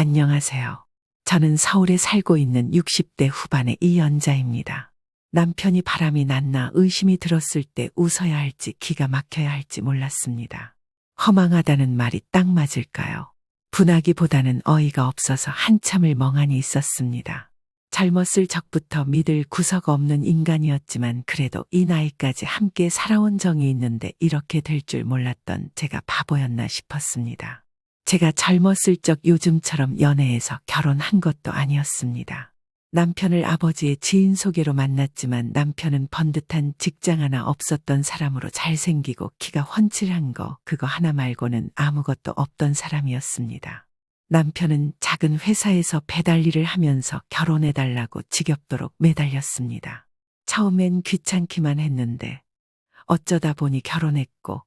안녕하세요. 저는 서울에 살고 있는 60대 후반의 이연자입니다. 남편이 바람이 났나 의심이 들었을 때 웃어야 할지 기가 막혀야 할지 몰랐습니다. 허망하다는 말이 딱 맞을까요? 분하기보다는 어이가 없어서 한참을 멍하니 있었습니다. 젊었을 적부터 믿을 구석 없는 인간이었지만 그래도 이 나이까지 함께 살아온 정이 있는데 이렇게 될 줄 몰랐던 제가 바보였나 싶었습니다. 제가 젊었을 적 요즘처럼 연애해서 결혼한 것도 아니었습니다. 남편을 아버지의 지인 소개로 만났지만 남편은 번듯한 직장 하나 없었던 사람으로 잘생기고 키가 훤칠한 거 그거 하나 말고는 아무것도 없던 사람이었습니다. 남편은 작은 회사에서 배달 일을 하면서 결혼해달라고 지겹도록 매달렸습니다. 처음엔 귀찮기만 했는데 어쩌다 보니 결혼했고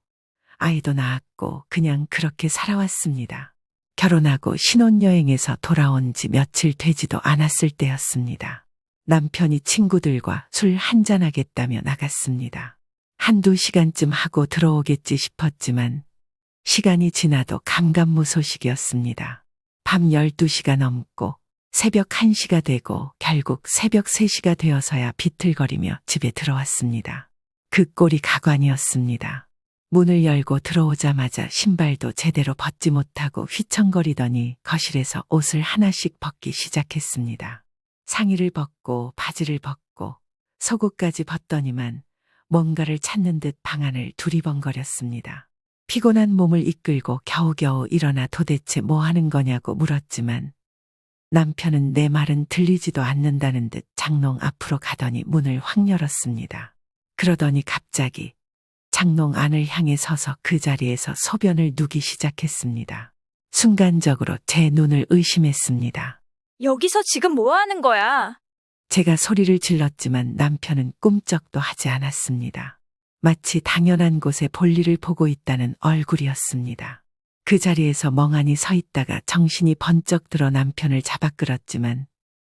아이도 낳았고 그냥 그렇게 살아왔습니다. 결혼하고 신혼여행에서 돌아온 지 며칠 되지도 않았을 때였습니다. 남편이 친구들과 술 한잔하겠다며 나갔습니다. 한두 시간쯤 하고 들어오겠지 싶었지만 시간이 지나도 감감무소식이었습니다. 밤 12시가 넘고 새벽 1시가 되고 결국 새벽 3시가 되어서야 비틀거리며 집에 들어왔습니다. 그 꼴이 가관이었습니다. 문을 열고 들어오자마자 신발도 제대로 벗지 못하고 휘청거리더니 거실에서 옷을 하나씩 벗기 시작했습니다. 상의를 벗고 바지를 벗고 속옷까지 벗더니만 뭔가를 찾는 듯 방 안을 두리번거렸습니다. 피곤한 몸을 이끌고 겨우겨우 일어나 도대체 뭐 하는 거냐고 물었지만 남편은 내 말은 들리지도 않는다는 듯 장롱 앞으로 가더니 문을 확 열었습니다. 그러더니 갑자기 장롱 안을 향해 서서 그 자리에서 소변을 누기 시작했습니다. 순간적으로 제 눈을 의심했습니다. 여기서 지금 뭐 하는 거야? 제가 소리를 질렀지만 남편은 꿈쩍도 하지 않았습니다. 마치 당연한 곳에 볼일을 보고 있다는 얼굴이었습니다. 그 자리에서 멍하니 서 있다가 정신이 번쩍 들어 남편을 잡아 끌었지만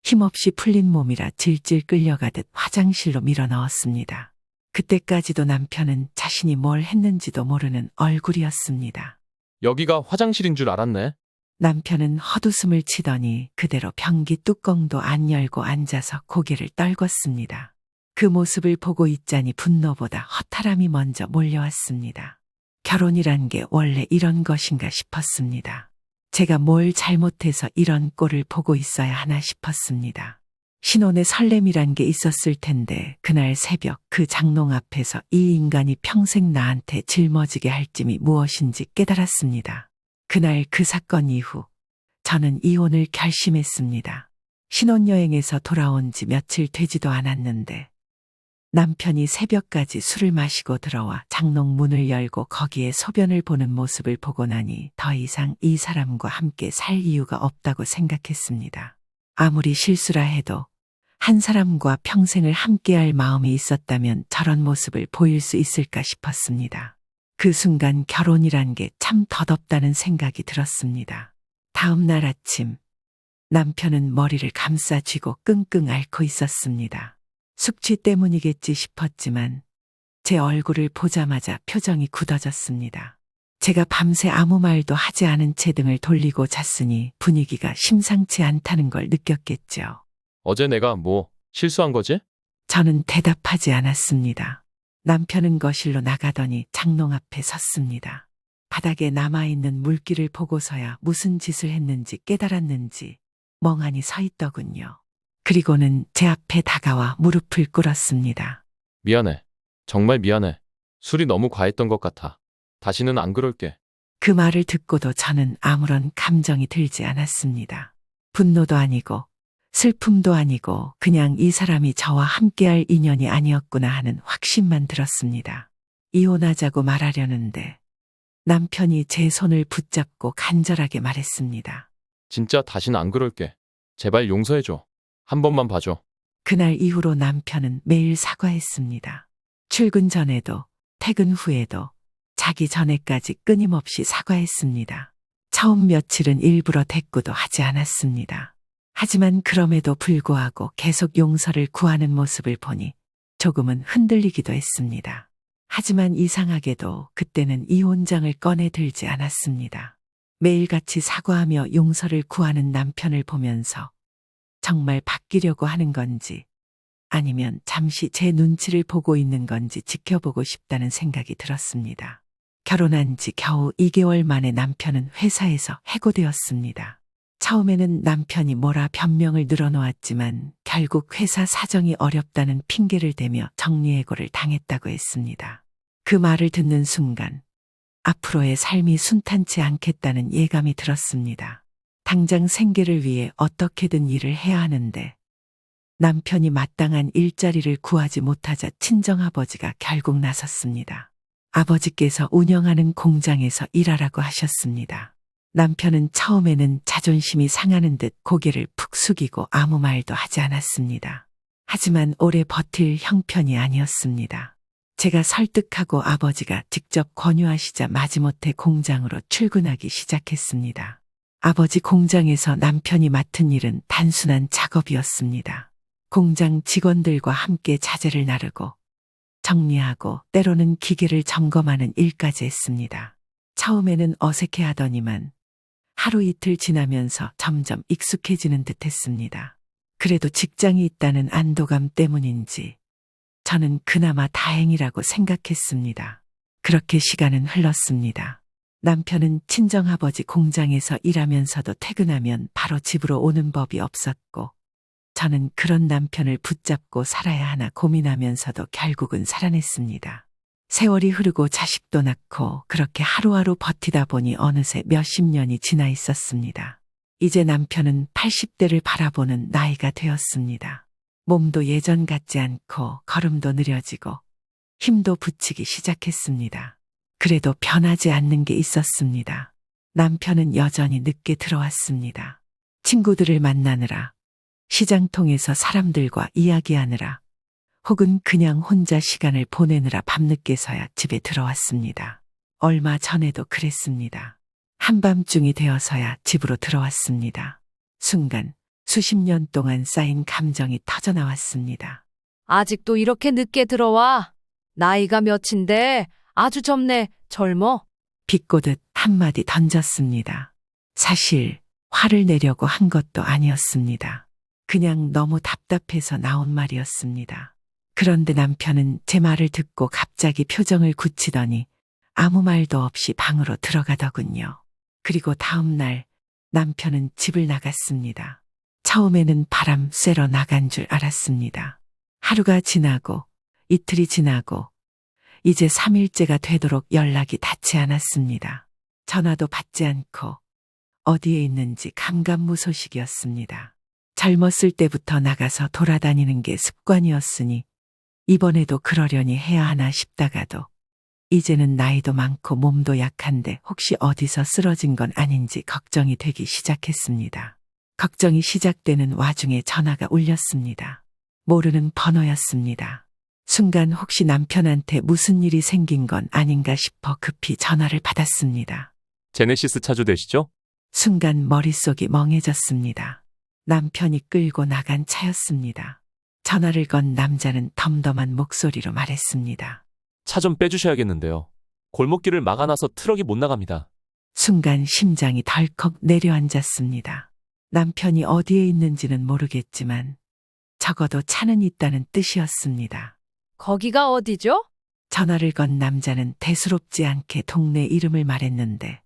힘없이 풀린 몸이라 질질 끌려가듯 화장실로 밀어 넣었습니다. 그때까지도 남편은 자신이 뭘 했는지도 모르는 얼굴이었습니다. 여기가 화장실인 줄 알았네. 남편은 헛웃음을 치더니 그대로 변기 뚜껑도 안 열고 앉아서 고개를 떨궜습니다. 그 모습을 보고 있자니 분노보다 허탈함이 먼저 몰려왔습니다. 결혼이란 게 원래 이런 것인가 싶었습니다. 제가 뭘 잘못해서 이런 꼴을 보고 있어야 하나 싶었습니다. 신혼의 설렘이란 게 있었을 텐데 그날 새벽 그 장롱 앞에서 이 인간이 평생 나한테 짊어지게 할 짐이 무엇인지 깨달았습니다. 그날 그 사건 이후 저는 이혼을 결심했습니다. 신혼여행에서 돌아온 지 며칠 되지도 않았는데 남편이 새벽까지 술을 마시고 들어와 장롱 문을 열고 거기에 소변을 보는 모습을 보고 나니 더 이상 이 사람과 함께 살 이유가 없다고 생각했습니다. 아무리 실수라 해도 한 사람과 평생을 함께할 마음이 있었다면 저런 모습을 보일 수 있을까 싶었습니다. 그 순간 결혼이란 게 참 덧없다는 생각이 들었습니다. 다음 날 아침 남편은 머리를 감싸 쥐고 끙끙 앓고 있었습니다. 숙취 때문이겠지 싶었지만 제 얼굴을 보자마자 표정이 굳어졌습니다. 제가 밤새 아무 말도 하지 않은 채 등을 돌리고 잤으니 분위기가 심상치 않다는 걸 느꼈겠죠. 어제 내가 뭐 실수한 거지? 저는 대답하지 않았습니다. 남편은 거실로 나가더니 장롱 앞에 섰습니다. 바닥에 남아있는 물기를 보고서야 무슨 짓을 했는지 깨달았는지 멍하니 서 있더군요. 그리고는 제 앞에 다가와 무릎을 꿇었습니다. 미안해. 정말 미안해. 술이 너무 과했던 것 같아. 다시는 안 그럴게. 그 말을 듣고도 저는 아무런 감정이 들지 않았습니다. 분노도 아니고 슬픔도 아니고 그냥 이 사람이 저와 함께할 인연이 아니었구나 하는 확신만 들었습니다. 이혼하자고 말하려는데 남편이 제 손을 붙잡고 간절하게 말했습니다. 진짜 다시는 안 그럴게. 제발 용서해줘. 한 번만 봐줘. 그날 이후로 남편은 매일 사과했습니다. 출근 전에도 퇴근 후에도 자기 전에까지 끊임없이 사과했습니다. 처음 며칠은 일부러 대꾸도 하지 않았습니다. 하지만 그럼에도 불구하고 계속 용서를 구하는 모습을 보니 조금은 흔들리기도 했습니다. 하지만 이상하게도 그때는 이혼장을 꺼내 들지 않았습니다. 매일같이 사과하며 용서를 구하는 남편을 보면서 정말 바뀌려고 하는 건지 아니면 잠시 제 눈치를 보고 있는 건지 지켜보고 싶다는 생각이 들었습니다. 결혼한 지 겨우 2개월 만에 남편은 회사에서 해고되었습니다. 처음에는 남편이 뭐라 변명을 늘어놓았지만 결국 회사 사정이 어렵다는 핑계를 대며 정리해고를 당했다고 했습니다. 그 말을 듣는 순간 앞으로의 삶이 순탄치 않겠다는 예감이 들었습니다. 당장 생계를 위해 어떻게든 일을 해야 하는데 남편이 마땅한 일자리를 구하지 못하자 친정아버지가 결국 나섰습니다. 아버지께서 운영하는 공장에서 일하라고 하셨습니다. 남편은 처음에는 자존심이 상하는 듯 고개를 푹 숙이고 아무 말도 하지 않았습니다. 하지만 오래 버틸 형편이 아니었습니다. 제가 설득하고 아버지가 직접 권유하시자 마지못해 공장으로 출근하기 시작했습니다. 아버지 공장에서 남편이 맡은 일은 단순한 작업이었습니다. 공장 직원들과 함께 자재를 나르고 정리하고 때로는 기계를 점검하는 일까지 했습니다. 처음에는 어색해하더니만 하루 이틀 지나면서 점점 익숙해지는 듯 했습니다. 그래도 직장이 있다는 안도감 때문인지 저는 그나마 다행이라고 생각했습니다. 그렇게 시간은 흘렀습니다. 남편은 친정아버지 공장에서 일하면서도 퇴근하면 바로 집으로 오는 법이 없었고 저는 그런 남편을 붙잡고 살아야 하나 고민하면서도 결국은 살아냈습니다. 세월이 흐르고 자식도 낳고 그렇게 하루하루 버티다 보니 어느새 몇십 년이 지나 있었습니다. 이제 남편은 80대를 바라보는 나이가 되었습니다. 몸도 예전 같지 않고 걸음도 느려지고 힘도 붙이기 시작했습니다. 그래도 변하지 않는 게 있었습니다. 남편은 여전히 늦게 들어왔습니다. 친구들을 만나느라, 시장통에서 사람들과 이야기하느라, 혹은 그냥 혼자 시간을 보내느라 밤늦게서야 집에 들어왔습니다. 얼마 전에도 그랬습니다. 한밤중이 되어서야 집으로 들어왔습니다. 순간 수십 년 동안 쌓인 감정이 터져나왔습니다. 아직도 이렇게 늦게 들어와? 나이가 몇인데 아주 젊네, 젊어. 비꼬듯 한마디 던졌습니다. 사실 화를 내려고 한 것도 아니었습니다. 그냥 너무 답답해서 나온 말이었습니다. 그런데 남편은 제 말을 듣고 갑자기 표정을 굳히더니 아무 말도 없이 방으로 들어가더군요. 그리고 다음 날 남편은 집을 나갔습니다. 처음에는 바람 쐬러 나간 줄 알았습니다. 하루가 지나고 이틀이 지나고 이제 3일째가 되도록 연락이 닿지 않았습니다. 전화도 받지 않고 어디에 있는지 감감무소식이었습니다. 젊었을 때부터 나가서 돌아다니는 게 습관이었으니 이번에도 그러려니 해야 하나 싶다가도 이제는 나이도 많고 몸도 약한데 혹시 어디서 쓰러진 건 아닌지 걱정이 되기 시작했습니다. 걱정이 시작되는 와중에 전화가 울렸습니다. 모르는 번호였습니다. 순간 혹시 남편한테 무슨 일이 생긴 건 아닌가 싶어 급히 전화를 받았습니다. 제네시스 차주 되시죠? 순간 머릿속이 멍해졌습니다. 남편이 끌고 나간 차였습니다. 전화를 건 남자는 덤덤한 목소리로 말했습니다. 차 좀 빼주셔야겠는데요. 골목길을 막아놔서 트럭이 못 나갑니다. 순간 심장이 덜컥 내려앉았습니다. 남편이 어디에 있는지는 모르겠지만 적어도 차는 있다는 뜻이었습니다. 거기가 어디죠? 전화를 건 남자는 대수롭지 않게 동네 이름을 말했는데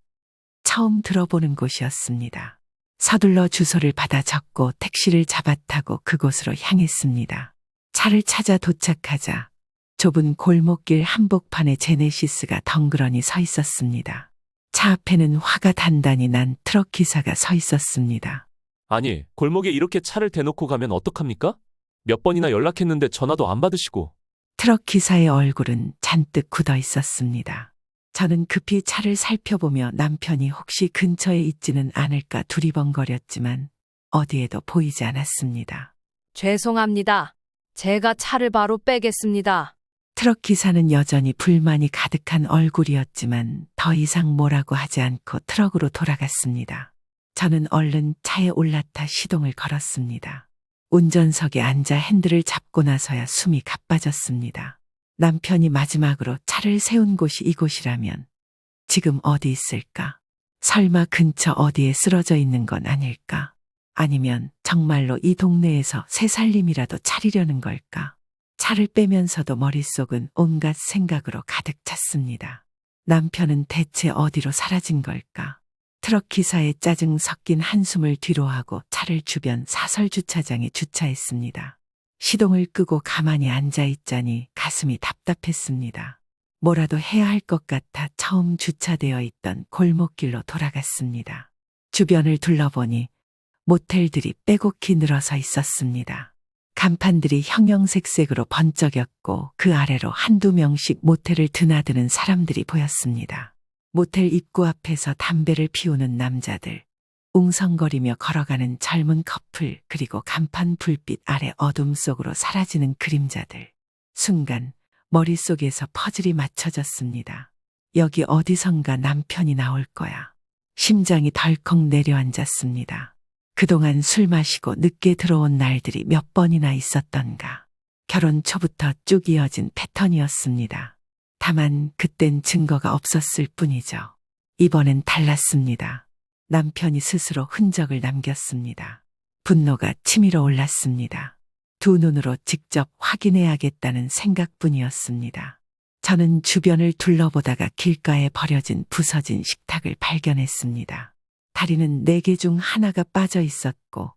처음 들어보는 곳이었습니다. 서둘러 주소를 받아 적고 택시를 잡아 타고 그곳으로 향했습니다. 차를 찾아 도착하자 좁은 골목길 한복판에 제네시스가 덩그러니 서 있었습니다. 차 앞에는 화가 단단히 난 트럭 기사가 서 있었습니다. 아니, 골목에 이렇게 차를 대놓고 가면 어떡합니까? 몇 번이나 연락했는데 전화도 안 받으시고. 트럭 기사의 얼굴은 잔뜩 굳어 있었습니다. 저는 급히 차를 살펴보며 남편이 혹시 근처에 있지는 않을까 두리번거렸지만 어디에도 보이지 않았습니다. 죄송합니다. 제가 차를 바로 빼겠습니다. 트럭 기사는 여전히 불만이 가득한 얼굴이었지만 더 이상 뭐라고 하지 않고 트럭으로 돌아갔습니다. 저는 얼른 차에 올라타 시동을 걸었습니다. 운전석에 앉아 핸들을 잡고 나서야 숨이 가빠졌습니다. 남편이 마지막으로 차를 세운 곳이 이곳이라면 지금 어디 있을까? 설마 근처 어디에 쓰러져 있는 건 아닐까? 아니면 정말로 이 동네에서 새 살림이라도 차리려는 걸까? 차를 빼면서도 머릿속은 온갖 생각으로 가득 찼습니다. 남편은 대체 어디로 사라진 걸까? 트럭 기사의 짜증 섞인 한숨을 뒤로하고 차를 주변 사설 주차장에 주차했습니다. 시동을 끄고 가만히 앉아 있자니 가슴이 답답했습니다. 뭐라도 해야 할 것 같아 처음 주차되어 있던 골목길로 돌아갔습니다. 주변을 둘러보니 모텔들이 빼곡히 늘어서 있었습니다. 간판들이 형형색색으로 번쩍였고 그 아래로 한두 명씩 모텔을 드나드는 사람들이 보였습니다. 모텔 입구 앞에서 담배를 피우는 남자들, 웅성거리며 걸어가는 젊은 커플, 그리고 간판 불빛 아래 어둠 속으로 사라지는 그림자들. 순간 머릿속에서 퍼즐이 맞춰졌습니다. 여기 어디선가 남편이 나올 거야. 심장이 덜컥 내려앉았습니다. 그동안 술 마시고 늦게 들어온 날들이 몇 번이나 있었던가. 결혼 초부터 쭉 이어진 패턴이었습니다. 다만 그땐 증거가 없었을 뿐이죠. 이번엔 달랐습니다. 남편이 스스로 흔적을 남겼습니다. 분노가 치밀어 올랐습니다. 두 눈으로 직접 확인해야겠다는 생각뿐이었습니다. 저는 주변을 둘러보다가 길가에 버려진 부서진 식탁을 발견했습니다. 다리는 4개 중 하나가 빠져 있었고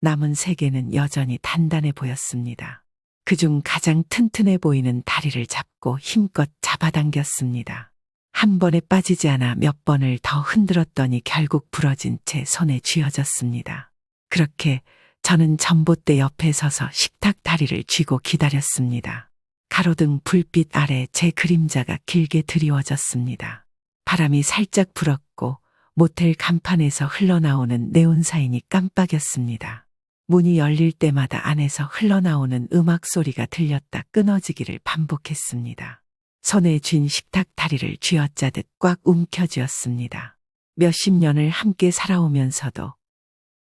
남은 3개는 여전히 단단해 보였습니다. 그중 가장 튼튼해 보이는 다리를 잡고 힘껏 잡아당겼습니다. 한 번에 빠지지 않아 몇 번을 더 흔들었더니 결국 부러진 채 손에 쥐어졌습니다. 그렇게 저는 전봇대 옆에 서서 식탁 다리를 쥐고 기다렸습니다. 가로등 불빛 아래 제 그림자가 길게 드리워졌습니다. 바람이 살짝 불었고 모텔 간판에서 흘러나오는 네온사인이 깜빡였습니다. 문이 열릴 때마다 안에서 흘러나오는 음악 소리가 들렸다 끊어지기를 반복했습니다. 손에 쥔 식탁 다리를 쥐어짜듯 꽉 움켜쥐었습니다. 몇십 년을 함께 살아오면서도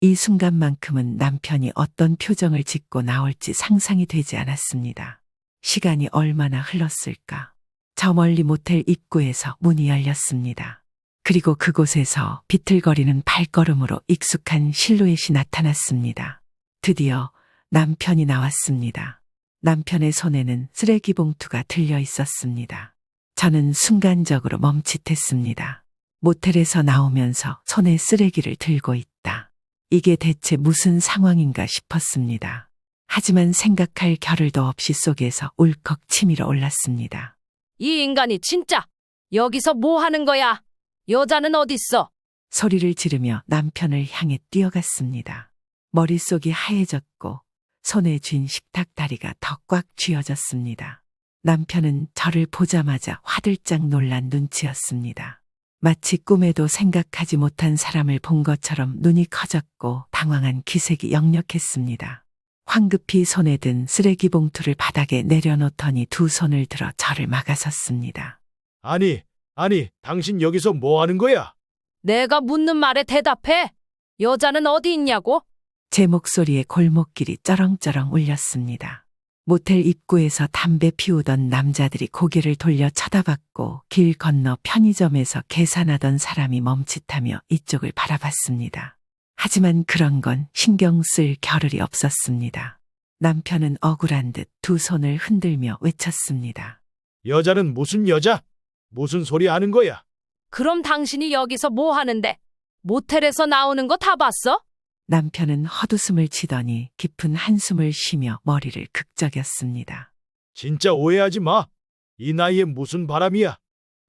이 순간만큼은 남편이 어떤 표정을 짓고 나올지 상상이 되지 않았습니다. 시간이 얼마나 흘렀을까? 저 멀리 모텔 입구에서 문이 열렸습니다. 그리고 그곳에서 비틀거리는 발걸음으로 익숙한 실루엣이 나타났습니다. 드디어 남편이 나왔습니다. 남편의 손에는 쓰레기 봉투가 들려 있었습니다. 저는 순간적으로 멈칫했습니다. 모텔에서 나오면서 손에 쓰레기를 들고 있다. 이게 대체 무슨 상황인가 싶었습니다. 하지만 생각할 겨를도 없이 속에서 울컥 치밀어 올랐습니다. 이 인간이 진짜 여기서 뭐 하는 거야? 여자는 어딨어? 소리를 지르며 남편을 향해 뛰어갔습니다. 머릿속이 하얘졌고 손에 쥔 식탁 다리가 더 꽉 쥐어졌습니다. 남편은 저를 보자마자 화들짝 놀란 눈치였습니다. 마치 꿈에도 생각하지 못한 사람을 본 것처럼 눈이 커졌고 당황한 기색이 역력했습니다. 황급히 손에 든 쓰레기 봉투를 바닥에 내려놓더니 두 손을 들어 저를 막아섰습니다. 아니, 당신 여기서 뭐 하는 거야? 내가 묻는 말에 대답해. 여자는 어디 있냐고? 제 목소리에 골목길이 쩌렁쩌렁 울렸습니다. 모텔 입구에서 담배 피우던 남자들이 고개를 돌려 쳐다봤고 길 건너 편의점에서 계산하던 사람이 멈칫하며 이쪽을 바라봤습니다. 하지만 그런 건 신경 쓸 겨를이 없었습니다. 남편은 억울한 듯 두 손을 흔들며 외쳤습니다. 여자는 무슨 여자? 무슨 소리 하는 거야? 그럼 당신이 여기서 뭐 하는데? 모텔에서 나오는 거 다 봤어? 남편은 헛웃음을 치더니 깊은 한숨을 쉬며 머리를 극적였습니다. 진짜 오해하지 마. 이 나이에 무슨 바람이야?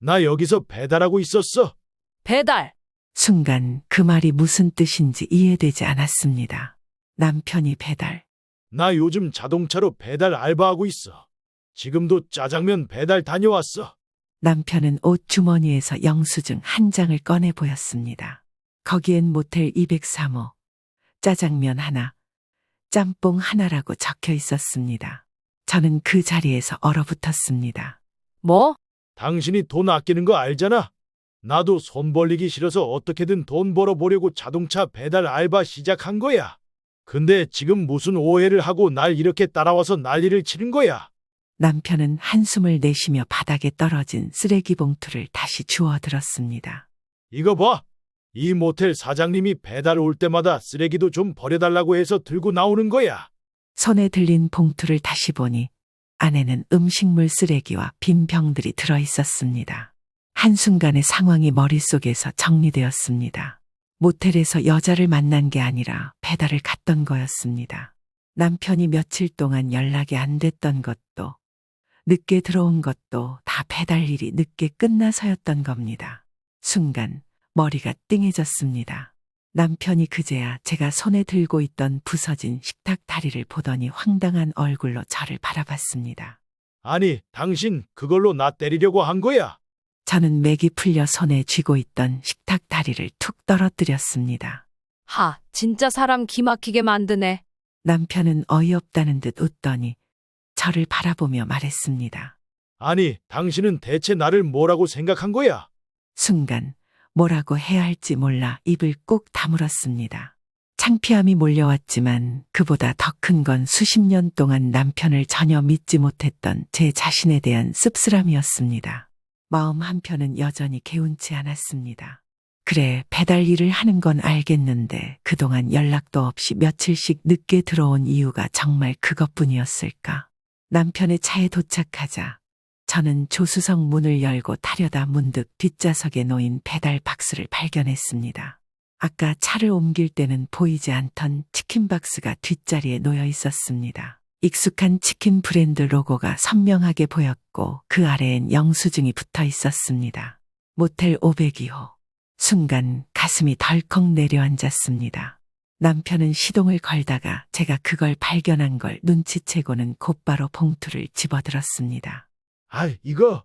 나 여기서 배달하고 있었어. 배달. 순간 그 말이 무슨 뜻인지 이해되지 않았습니다. 남편이 배달. 나 요즘 자동차로 배달 알바하고 있어. 지금도 짜장면 배달 다녀왔어. 남편은 옷 주머니에서 영수증 한 장을 꺼내 보였습니다. 거기엔 모텔 203호, 짜장면 하나, 짬뽕 하나라고 적혀 있었습니다. 저는 그 자리에서 얼어붙었습니다. 뭐? 당신이 돈 아끼는 거 알잖아. 나도 손 벌리기 싫어서 어떻게든 돈 벌어보려고 자동차 배달 알바 시작한 거야. 근데 지금 무슨 오해를 하고 날 이렇게 따라와서 난리를 치는 거야. 남편은 한숨을 내쉬며 바닥에 떨어진 쓰레기 봉투를 다시 주워 들었습니다. 이거 봐. 이 모텔 사장님이 배달 올 때마다 쓰레기도 좀 버려달라고 해서 들고 나오는 거야. 손에 들린 봉투를 다시 보니 안에는 음식물 쓰레기와 빈 병들이 들어 있었습니다. 한순간에 상황이 머릿속에서 정리되었습니다. 모텔에서 여자를 만난 게 아니라 배달을 갔던 거였습니다. 남편이 며칠 동안 연락이 안 됐던 것도, 늦게 들어온 것도 다 배달 일이 늦게 끝나서였던 겁니다. 순간 머리가 띵해졌습니다. 남편이 그제야 제가 손에 들고 있던 부서진 식탁 다리를 보더니 황당한 얼굴로 저를 바라봤습니다. 아니, 당신 그걸로 나 때리려고 한 거야? 저는 맥이 풀려 손에 쥐고 있던 식탁 다리를 툭 떨어뜨렸습니다. 하, 진짜 사람 기막히게 만드네. 남편은 어이없다는 듯 웃더니 저를 바라보며 말했습니다. 아니, 당신은 대체 나를 뭐라고 생각한 거야? 순간 뭐라고 해야 할지 몰라 입을 꼭 다물었습니다. 창피함이 몰려왔지만 그보다 더 큰 건 수십 년 동안 남편을 전혀 믿지 못했던 제 자신에 대한 씁쓸함이었습니다. 마음 한편은 여전히 개운치 않았습니다. 그래, 배달 일을 하는 건 알겠는데 그동안 연락도 없이 며칠씩 늦게 들어온 이유가 정말 그것뿐이었을까? 남편의 차에 도착하자 저는 조수석 문을 열고 타려다 문득 뒷좌석에 놓인 배달 박스를 발견했습니다. 아까 차를 옮길 때는 보이지 않던 치킨 박스가 뒷자리에 놓여 있었습니다. 익숙한 치킨 브랜드 로고가 선명하게 보였고 그 아래엔 영수증이 붙어 있었습니다. 모텔 502호. 순간 가슴이 덜컥 내려앉았습니다. 남편은 시동을 걸다가 제가 그걸 발견한 걸 눈치채고는 곧바로 봉투를 집어들었습니다. 아, 이거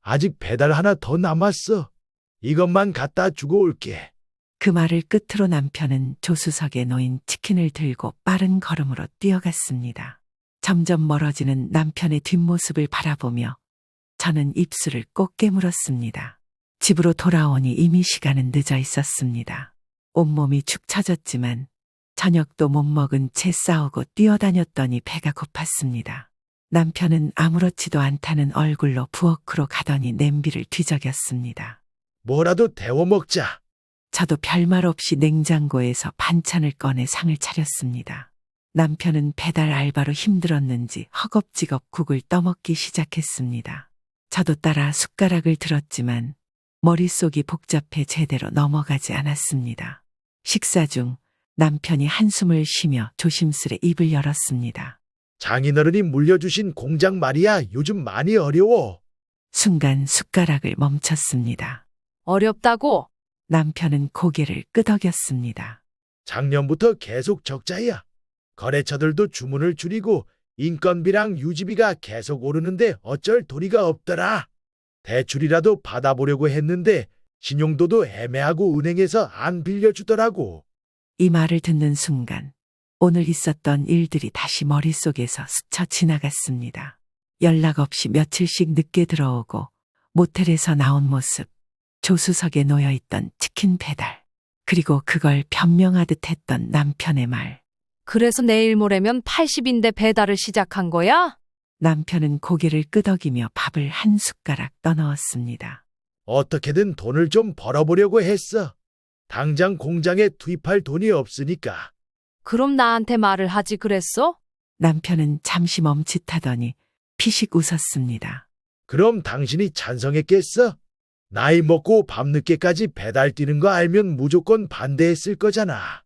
아직 배달 하나 더 남았어. 이것만 갖다 주고 올게. 그 말을 끝으로 남편은 조수석에 놓인 치킨을 들고 빠른 걸음으로 뛰어갔습니다. 점점 멀어지는 남편의 뒷모습을 바라보며 저는 입술을 꼭 깨물었습니다. 집으로 돌아오니 이미 시간은 늦어 있었습니다. 온몸이 축 처졌지만 저녁도 못 먹은 채 싸우고 뛰어다녔더니 배가 고팠습니다. 남편은 아무렇지도 않다는 얼굴로 부엌으로 가더니 냄비를 뒤적였습니다. 뭐라도 데워 먹자. 저도 별말 없이 냉장고에서 반찬을 꺼내 상을 차렸습니다. 남편은 배달 알바로 힘들었는지 허겁지겁 국을 떠먹기 시작했습니다. 저도 따라 숟가락을 들었지만 머릿속이 복잡해 제대로 넘어가지 않았습니다. 식사 중 남편이 한숨을 쉬며 조심스레 입을 열었습니다. 장인어른이 물려주신 공장 말이야, 요즘 많이 어려워. 순간 숟가락을 멈췄습니다. 어렵다고? 남편은 고개를 끄덕였습니다. 작년부터 계속 적자야. 거래처들도 주문을 줄이고 인건비랑 유지비가 계속 오르는데 어쩔 도리가 없더라. 대출이라도 받아보려고 했는데 신용도도 애매하고 은행에서 안 빌려주더라고. 이 말을 듣는 순간 오늘 있었던 일들이 다시 머릿속에서 스쳐 지나갔습니다. 연락 없이 며칠씩 늦게 들어오고 모텔에서 나온 모습, 조수석에 놓여있던 치킨 배달, 그리고 그걸 변명하듯 했던 남편의 말. 그래서 내일 모레면 80인데 배달을 시작한 거야? 남편은 고개를 끄덕이며 밥을 한 숟가락 떠넣었습니다. 어떻게든 돈을 좀 벌어보려고 했어. 당장 공장에 투입할 돈이 없으니까. 그럼 나한테 말을 하지 그랬어? 남편은 잠시 멈칫하더니 피식 웃었습니다. 그럼 당신이 찬성했겠어? 나이 먹고 밤늦게까지 배달 뛰는 거 알면 무조건 반대했을 거잖아.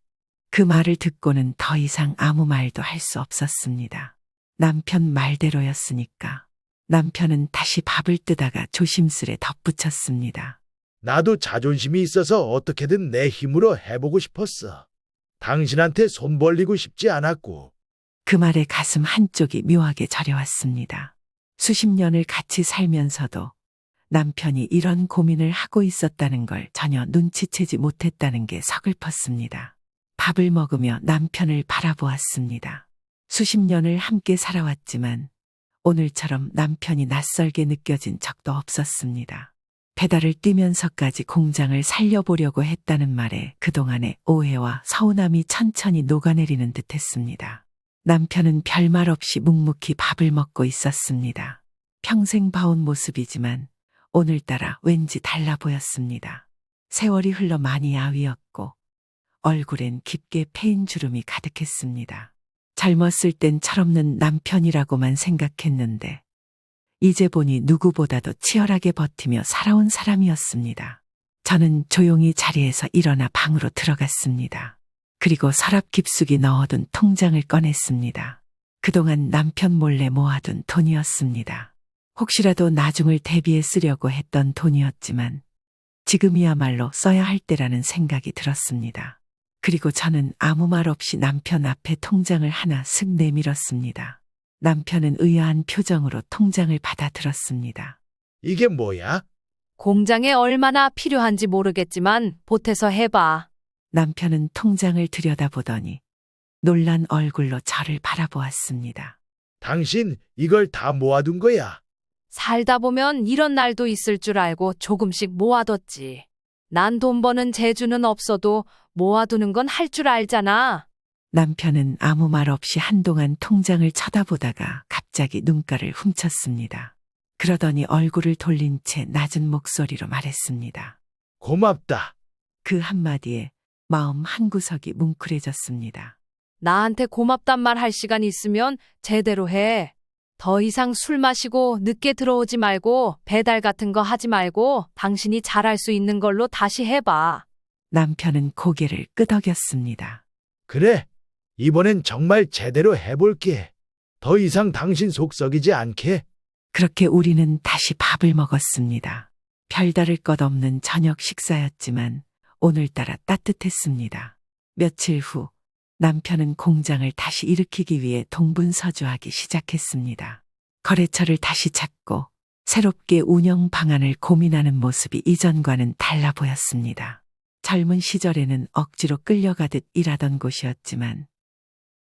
그 말을 듣고는 더 이상 아무 말도 할 수 없었습니다. 남편 말대로였으니까. 남편은 다시 밥을 뜨다가 조심스레 덧붙였습니다. 나도 자존심이 있어서 어떻게든 내 힘으로 해보고 싶었어. 당신한테 손 벌리고 싶지 않았고. 그 말에 가슴 한쪽이 묘하게 저려왔습니다. 수십 년을 같이 살면서도 남편이 이런 고민을 하고 있었다는 걸 전혀 눈치채지 못했다는 게 서글펐습니다. 밥을 먹으며 남편을 바라보았습니다. 수십 년을 함께 살아왔지만 오늘처럼 남편이 낯설게 느껴진 적도 없었습니다. 배달을 뛰면서까지 공장을 살려보려고 했다는 말에 그동안의 오해와 서운함이 천천히 녹아내리는 듯했습니다. 남편은 별말 없이 묵묵히 밥을 먹고 있었습니다. 평생 봐온 모습이지만 오늘따라 왠지 달라 보였습니다. 세월이 흘러 많이 아위었고 얼굴엔 깊게 패인 주름이 가득했습니다. 젊었을 땐 철없는 남편이라고만 생각했는데 이제 보니 누구보다도 치열하게 버티며 살아온 사람이었습니다. 저는 조용히 자리에서 일어나 방으로 들어갔습니다. 그리고 서랍 깊숙이 넣어둔 통장을 꺼냈습니다. 그동안 남편 몰래 모아둔 돈이었습니다. 혹시라도 나중을 대비해 쓰려고 했던 돈이었지만 지금이야말로 써야 할 때라는 생각이 들었습니다. 그리고 저는 아무 말 없이 남편 앞에 통장을 하나 슥 내밀었습니다. 남편은 의아한 표정으로 통장을 받아들었습니다. 이게 뭐야? 공장에 얼마나 필요한지 모르겠지만 보태서 해봐. 남편은 통장을 들여다보더니 놀란 얼굴로 저를 바라보았습니다. 당신 이걸 다 모아둔 거야? 살다 보면 이런 날도 있을 줄 알고 조금씩 모아뒀지. 난 돈 버는 재주는 없어도 모아두는 건 할 줄 알잖아. 남편은 아무 말 없이 한동안 통장을 쳐다보다가 갑자기 눈가를 훔쳤습니다. 그러더니 얼굴을 돌린 채 낮은 목소리로 말했습니다. 고맙다. 그 한마디에 마음 한구석이 뭉클해졌습니다. 나한테 고맙단 말 할 시간 있으면 제대로 해. 더 이상 술 마시고 늦게 들어오지 말고 배달 같은 거 하지 말고 당신이 잘할 수 있는 걸로 다시 해봐. 남편은 고개를 끄덕였습니다. 그래, 이번엔 정말 제대로 해볼게. 더 이상 당신 속 썩이지 않게. 그렇게 우리는 다시 밥을 먹었습니다. 별다를 것 없는 저녁 식사였지만 오늘따라 따뜻했습니다. 며칠 후 남편은 공장을 다시 일으키기 위해 동분서주하기 시작했습니다. 거래처를 다시 찾고 새롭게 운영 방안을 고민하는 모습이 이전과는 달라 보였습니다. 젊은 시절에는 억지로 끌려가듯 일하던 곳이었지만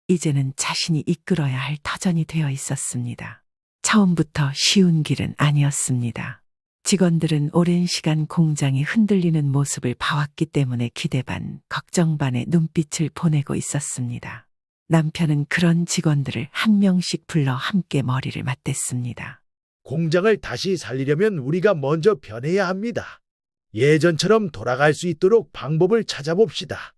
이제는 자신이 이끌어야 할 터전이 되어 있었습니다. 처음부터 쉬운 길은 아니었습니다. 직원들은 오랜 시간 공장이 흔들리는 모습을 봐왔기 때문에 기대 반, 걱정 반의 눈빛을 보내고 있었습니다. 남편은 그런 직원들을 한 명씩 불러 함께 머리를 맞댔습니다. 공장을 다시 살리려면 우리가 먼저 변해야 합니다. 예전처럼 돌아갈 수 있도록 방법을 찾아봅시다.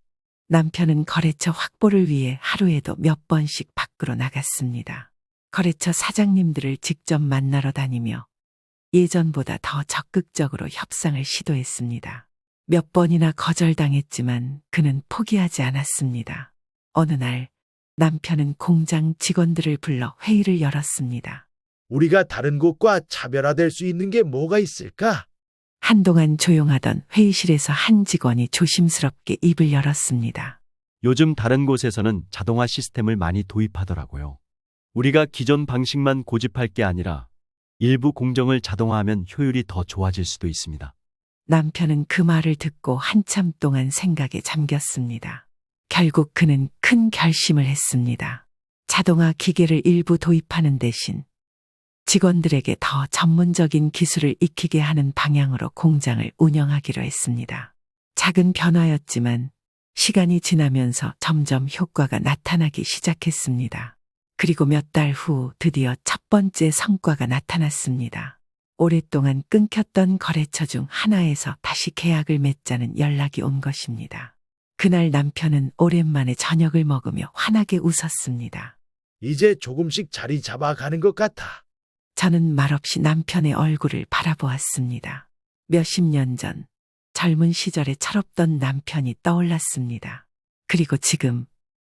남편은 거래처 확보를 위해 하루에도 몇 번씩 밖으로 나갔습니다. 거래처 사장님들을 직접 만나러 다니며 예전보다 더 적극적으로 협상을 시도했습니다. 몇 번이나 거절당했지만 그는 포기하지 않았습니다. 어느 날 남편은 공장 직원들을 불러 회의를 열었습니다. 우리가 다른 곳과 차별화될 수 있는 게 뭐가 있을까? 한동안 조용하던 회의실에서 한 직원이 조심스럽게 입을 열었습니다. 요즘 다른 곳에서는 자동화 시스템을 많이 도입하더라고요. 우리가 기존 방식만 고집할 게 아니라 일부 공정을 자동화하면 효율이 더 좋아질 수도 있습니다. 남편은 그 말을 듣고 한참 동안 생각에 잠겼습니다. 결국 그는 큰 결심을 했습니다. 자동화 기계를 일부 도입하는 대신 직원들에게 더 전문적인 기술을 익히게 하는 방향으로 공장을 운영하기로 했습니다. 작은 변화였지만 시간이 지나면서 점점 효과가 나타나기 시작했습니다. 그리고 몇 달 후 드디어 첫 번째 성과가 나타났습니다. 오랫동안 끊겼던 거래처 중 하나에서 다시 계약을 맺자는 연락이 온 것입니다. 그날 남편은 오랜만에 저녁을 먹으며 환하게 웃었습니다. 이제 조금씩 자리 잡아가는 것 같아. 저는 말없이 남편의 얼굴을 바라보았습니다. 몇십 년 전 젊은 시절에 철없던 남편이 떠올랐습니다. 그리고 지금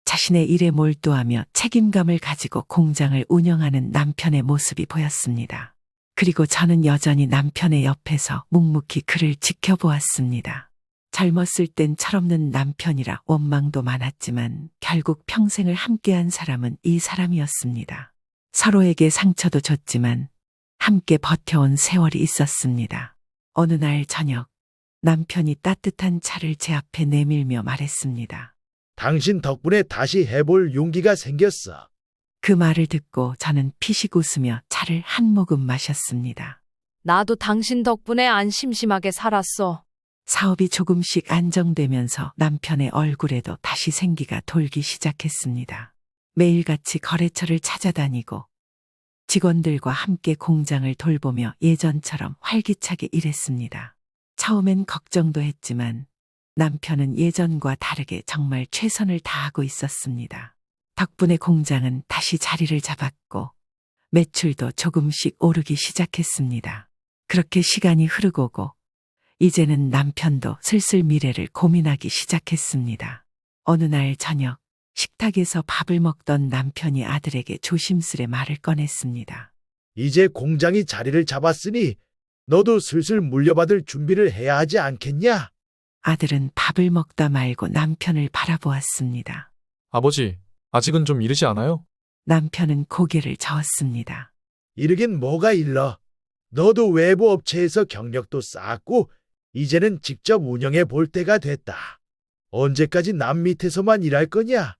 자신의 일에 몰두하며 책임감을 가지고 공장을 운영하는 남편의 모습이 보였습니다. 그리고 저는 여전히 남편의 옆에서 묵묵히 그를 지켜보았습니다. 젊었을 땐 철없는 남편이라 원망도 많았지만 결국 평생을 함께한 사람은 이 사람이었습니다. 서로에게 상처도 줬지만 함께 버텨온 세월이 있었습니다. 어느 날 저녁 남편이 따뜻한 차를 제 앞에 내밀며 말했습니다. 당신 덕분에 다시 해볼 용기가 생겼어. 그 말을 듣고 저는 피식 웃으며 차를 한 모금 마셨습니다. 나도 당신 덕분에 안 심심하게 살았어. 사업이 조금씩 안정되면서 남편의 얼굴에도 다시 생기가 돌기 시작했습니다. 매일같이 거래처를 찾아다니고 직원들과 함께 공장을 돌보며 예전처럼 활기차게 일했습니다. 처음엔 걱정도 했지만 남편은 예전과 다르게 정말 최선을 다하고 있었습니다. 덕분에 공장은 다시 자리를 잡았고 매출도 조금씩 오르기 시작했습니다. 그렇게 시간이 흐르고 이제는 남편도 슬슬 미래를 고민하기 시작했습니다. 어느 날 저녁 식탁에서 밥을 먹던 남편이 아들에게 조심스레 말을 꺼냈습니다. 이제 공장이 자리를 잡았으니 너도 슬슬 물려받을 준비를 해야 하지 않겠냐? 아들은 밥을 먹다 말고 남편을 바라보았습니다. 아버지, 아직은 좀 이르지 않아요? 남편은 고개를 저었습니다. 이르긴 뭐가 일러. 너도 외부 업체에서 경력도 쌓았고 이제는 직접 운영해 볼 때가 됐다. 언제까지 남 밑에서만 일할 거냐?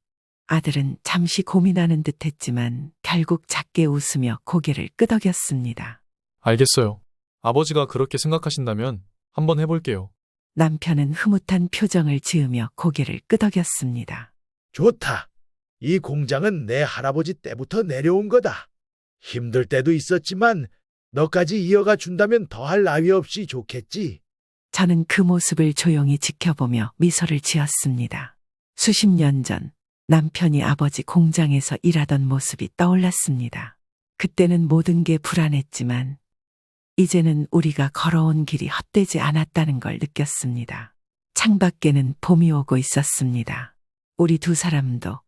아들은 잠시 고민하는 듯 했지만 결국 작게 웃으며 고개를 끄덕였습니다. 알겠어요. 아버지가 그렇게 생각하신다면 한번 해볼게요. 남편은 흐뭇한 표정을 지으며 고개를 끄덕였습니다. 좋다. 이 공장은 내 할아버지 때부터 내려온 거다. 힘들 때도 있었지만 너까지 이어가 준다면 더할 나위 없이 좋겠지. 저는 그 모습을 조용히 지켜보며 미소를 지었습니다. 수십 년 전 남편이 아버지 공장에서 일하던 모습이 떠올랐습니다. 그때는 모든 게 불안했지만 이제는 우리가 걸어온 길이 헛되지 않았다는 걸 느꼈습니다. 창밖에는 봄이 오고 있었습니다. 우리 두 사람도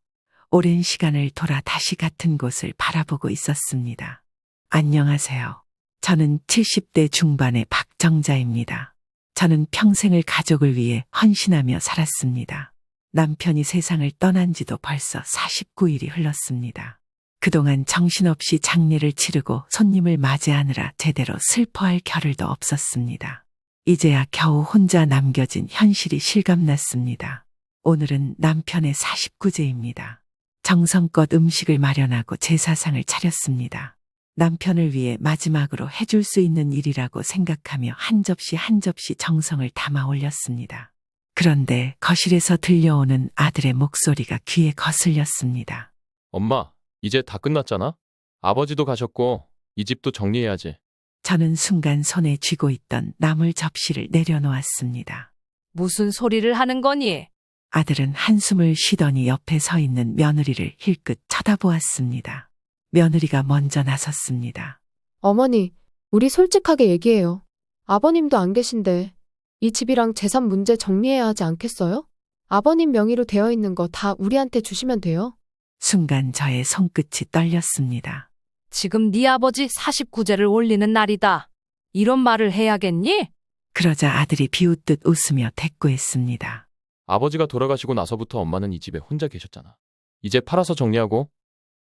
오랜 시간을 돌아 다시 같은 곳을 바라보고 있었습니다. 안녕하세요. 저는 70대 중반의 박정자입니다. 저는 평생을 가족을 위해 헌신하며 살았습니다. 남편이 세상을 떠난 지도 벌써 49일이 흘렀습니다. 그동안 정신없이 장례를 치르고 손님을 맞이하느라 제대로 슬퍼할 겨를도 없었습니다. 이제야 겨우 혼자 남겨진 현실이 실감났습니다. 오늘은 남편의 49제입니다. 정성껏 음식을 마련하고 제사상을 차렸습니다. 남편을 위해 마지막으로 해줄 수 있는 일이라고 생각하며 한 접시 한 접시 정성을 담아 올렸습니다. 그런데 거실에서 들려오는 아들의 목소리가 귀에 거슬렸습니다. 엄마, 이제 다 끝났잖아? 아버지도 가셨고 이 집도 정리해야지. 저는 순간 손에 쥐고 있던 나물 접시를 내려놓았습니다. 무슨 소리를 하는 거니? 아들은 한숨을 쉬더니 옆에 서 있는 며느리를 힐끗 쳐다보았습니다. 며느리가 먼저 나섰습니다. 어머니, 우리 솔직하게 얘기해요. 아버님도 안 계신데 이 집이랑 재산 문제 정리해야 하지 않겠어요? 아버님 명의로 되어 있는 거 다 우리한테 주시면 돼요. 순간 저의 손끝이 떨렸습니다. 지금 네 아버지 49제를 올리는 날이다. 이런 말을 해야겠니? 그러자 아들이 비웃듯 웃으며 대꾸했습니다. 아버지가 돌아가시고 나서부터 엄마는 이 집에 혼자 계셨잖아. 이제 팔아서 정리하고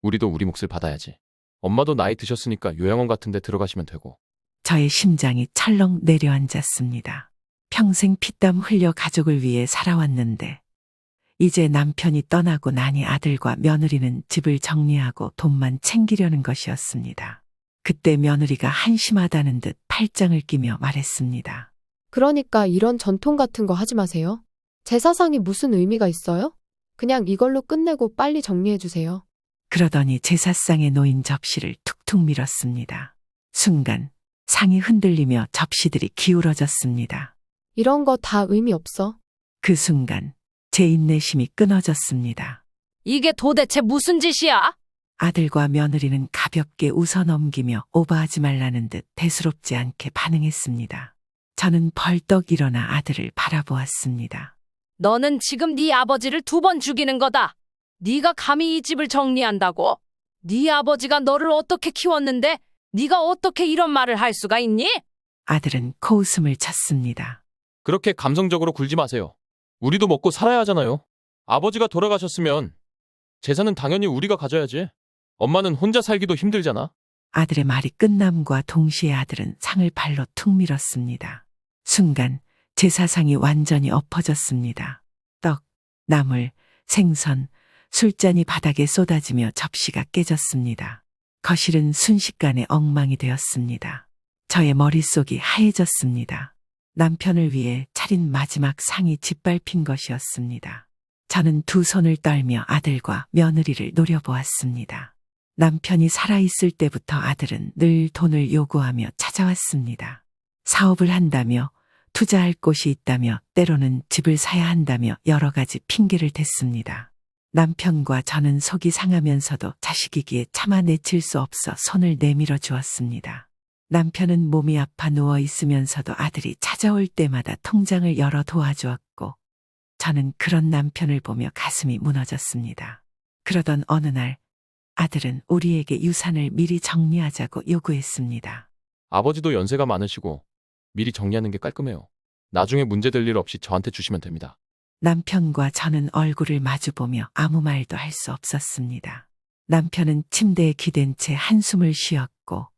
우리도 우리 몫을 받아야지. 엄마도 나이 드셨으니까 요양원 같은 데 들어가시면 되고. 저의 심장이 철렁 내려앉았습니다. 평생 피땀 흘려 가족을 위해 살아왔는데 이제 남편이 떠나고 나니 아들과 며느리는 집을 정리하고 돈만 챙기려는 것이었습니다. 그때 며느리가 한심하다는 듯 팔짱을 끼며 말했습니다. 그러니까 이런 전통 같은 거 하지 마세요. 제사상이 무슨 의미가 있어요? 그냥 이걸로 끝내고 빨리 정리해 주세요. 그러더니 제사상에 놓인 접시를 툭툭 밀었습니다. 순간 상이 흔들리며 접시들이 기울어졌습니다. 이런 거 다 의미 없어. 그 순간 제 인내심이 끊어졌습니다. 이게 도대체 무슨 짓이야? 아들과 며느리는 가볍게 웃어넘기며 오버하지 말라는 듯 대수롭지 않게 반응했습니다. 저는 벌떡 일어나 아들을 바라보았습니다. 너는 지금 네 아버지를 2번 죽이는 거다. 네가 감히 이 집을 정리한다고? 네 아버지가 너를 어떻게 키웠는데 네가 어떻게 이런 말을 할 수가 있니? 아들은 코웃음을 쳤습니다. 그렇게 감성적으로 굴지 마세요. 우리도 먹고 살아야 하잖아요. 아버지가 돌아가셨으면 재산은 당연히 우리가 가져야지. 엄마는 혼자 살기도 힘들잖아. 아들의 말이 끝남과 동시에 아들은 상을 발로 툭 밀었습니다. 순간 제사상이 완전히 엎어졌습니다. 떡, 나물, 생선, 술잔이 바닥에 쏟아지며 접시가 깨졌습니다. 거실은 순식간에 엉망이 되었습니다. 저의 머릿속이 하얘졌습니다. 남편을 위해 차린 마지막 상이 짓밟힌 것이었습니다. 저는 두 손을 떨며 아들과 며느리를 노려보았습니다. 남편이 살아있을 때부터 아들은 늘 돈을 요구하며 찾아왔습니다. 사업을 한다며 투자할 곳이 있다며 때로는 집을 사야 한다며 여러 가지 핑계를 댔습니다. 남편과 저는 속이 상하면서도 자식이기에 차마 내칠 수 없어 손을 내밀어 주었습니다. 남편은 몸이 아파 누워 있으면서도 아들이 찾아올 때마다 통장을 열어 도와주었고 저는 그런 남편을 보며 가슴이 무너졌습니다. 그러던 어느 날 아들은 우리에게 유산을 미리 정리하자고 요구했습니다. 아버지도 연세가 많으시고 미리 정리하는 게 깔끔해요. 나중에 문제될 일 없이 저한테 주시면 됩니다. 남편과 저는 얼굴을 마주보며 아무 말도 할 수 없었습니다. 남편은 침대에 기댄 채 한숨을 쉬었고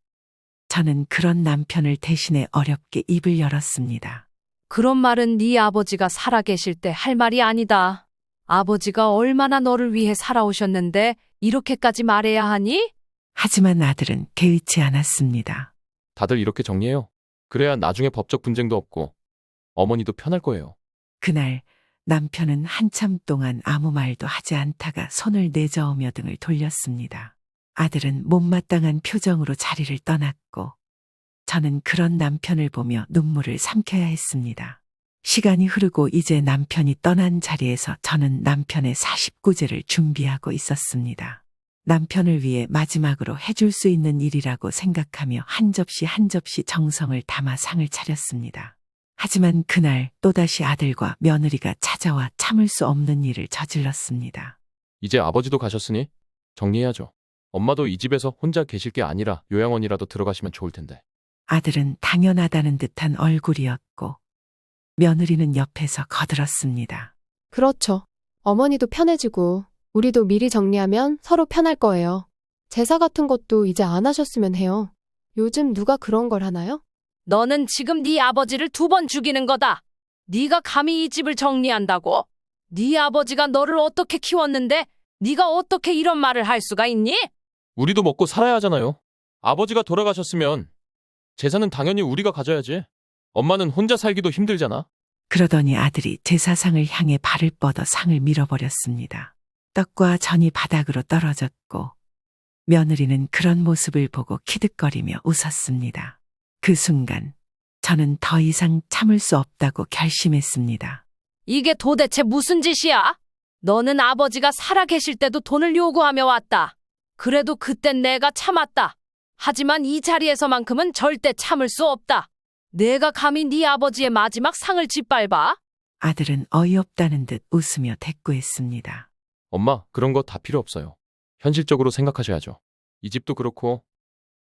저는 그런 남편을 대신해 어렵게 입을 열었습니다. 그런 말은 네 아버지가 살아계실 때 할 말이 아니다. 아버지가 얼마나 너를 위해 살아오셨는데 이렇게까지 말해야 하니? 하지만 아들은 개의치 않았습니다. 다들 이렇게 정리해요. 그래야 나중에 법적 분쟁도 없고 어머니도 편할 거예요. 그날 남편은 한참 동안 아무 말도 하지 않다가 손을 내저으며 등을 돌렸습니다. 아들은 못마땅한 표정으로 자리를 떠났고 저는 그런 남편을 보며 눈물을 삼켜야 했습니다. 시간이 흐르고 이제 남편이 떠난 자리에서 저는 남편의 49제를 준비하고 있었습니다. 남편을 위해 마지막으로 해줄 수 있는 일이라고 생각하며 한 접시 한 접시 정성을 담아 상을 차렸습니다. 하지만 그날 또다시 아들과 며느리가 찾아와 참을 수 없는 일을 저질렀습니다. 이제 아버지도 가셨으니 정리해야죠. 엄마도 이 집에서 혼자 계실 게 아니라 요양원이라도 들어가시면 좋을 텐데. 아들은 당연하다는 듯한 얼굴이었고 며느리는 옆에서 거들었습니다. 그렇죠. 어머니도 편해지고 우리도 미리 정리하면 서로 편할 거예요. 제사 같은 것도 이제 안 하셨으면 해요. 요즘 누가 그런 걸 하나요? 너는 지금 네 아버지를 2번 죽이는 거다. 네가 감히 이 집을 정리한다고? 네 아버지가 너를 어떻게 키웠는데 네가 어떻게 이런 말을 할 수가 있니? 우리도 먹고 살아야 하잖아요. 아버지가 돌아가셨으면 재산은 당연히 우리가 가져야지. 엄마는 혼자 살기도 힘들잖아. 그러더니 아들이 제사상을 향해 발을 뻗어 상을 밀어버렸습니다. 떡과 전이 바닥으로 떨어졌고 며느리는 그런 모습을 보고 키득거리며 웃었습니다. 그 순간 저는 더 이상 참을 수 없다고 결심했습니다. 이게 도대체 무슨 짓이야? 너는 아버지가 살아계실 때도 돈을 요구하며 왔다. 그래도 그땐 내가 참았다. 하지만 이 자리에서만큼은 절대 참을 수 없다. 내가 감히 네 아버지의 마지막 상을 짓밟아? 아들은 어이없다는 듯 웃으며 대꾸했습니다. 엄마, 그런 거 다 필요 없어요. 현실적으로 생각하셔야죠. 이 집도 그렇고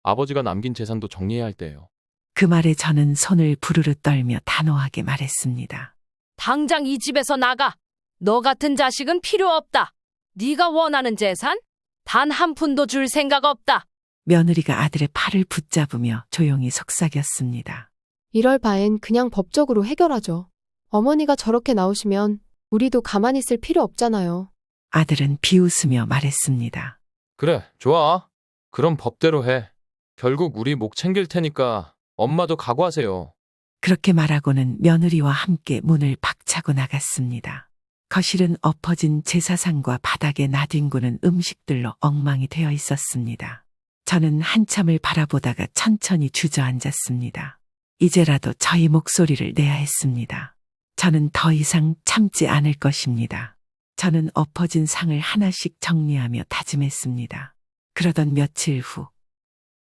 아버지가 남긴 재산도 정리해야 할 때예요. 그 말에 저는 손을 부르르 떨며 단호하게 말했습니다. 당장 이 집에서 나가. 너 같은 자식은 필요 없다. 네가 원하는 재산? 단 한 푼도 줄 생각 없다. 며느리가 아들의 팔을 붙잡으며 조용히 속삭였습니다. 이럴 바엔 그냥 법적으로 해결하죠. 어머니가 저렇게 나오시면 우리도 가만히 있을 필요 없잖아요. 아들은 비웃으며 말했습니다. 그래, 좋아. 그럼 법대로 해. 결국 우리 목 챙길 테니까 엄마도 각오하세요. 그렇게 말하고는 며느리와 함께 문을 박차고 나갔습니다. 거실은 엎어진 제사상과 바닥에 나뒹구는 음식들로 엉망이 되어 있었습니다. 저는 한참을 바라보다가 천천히 주저앉았습니다. 이제라도 저희 목소리를 내야 했습니다. 저는 더 이상 참지 않을 것입니다. 저는 엎어진 상을 하나씩 정리하며 다짐했습니다. 그러던 며칠 후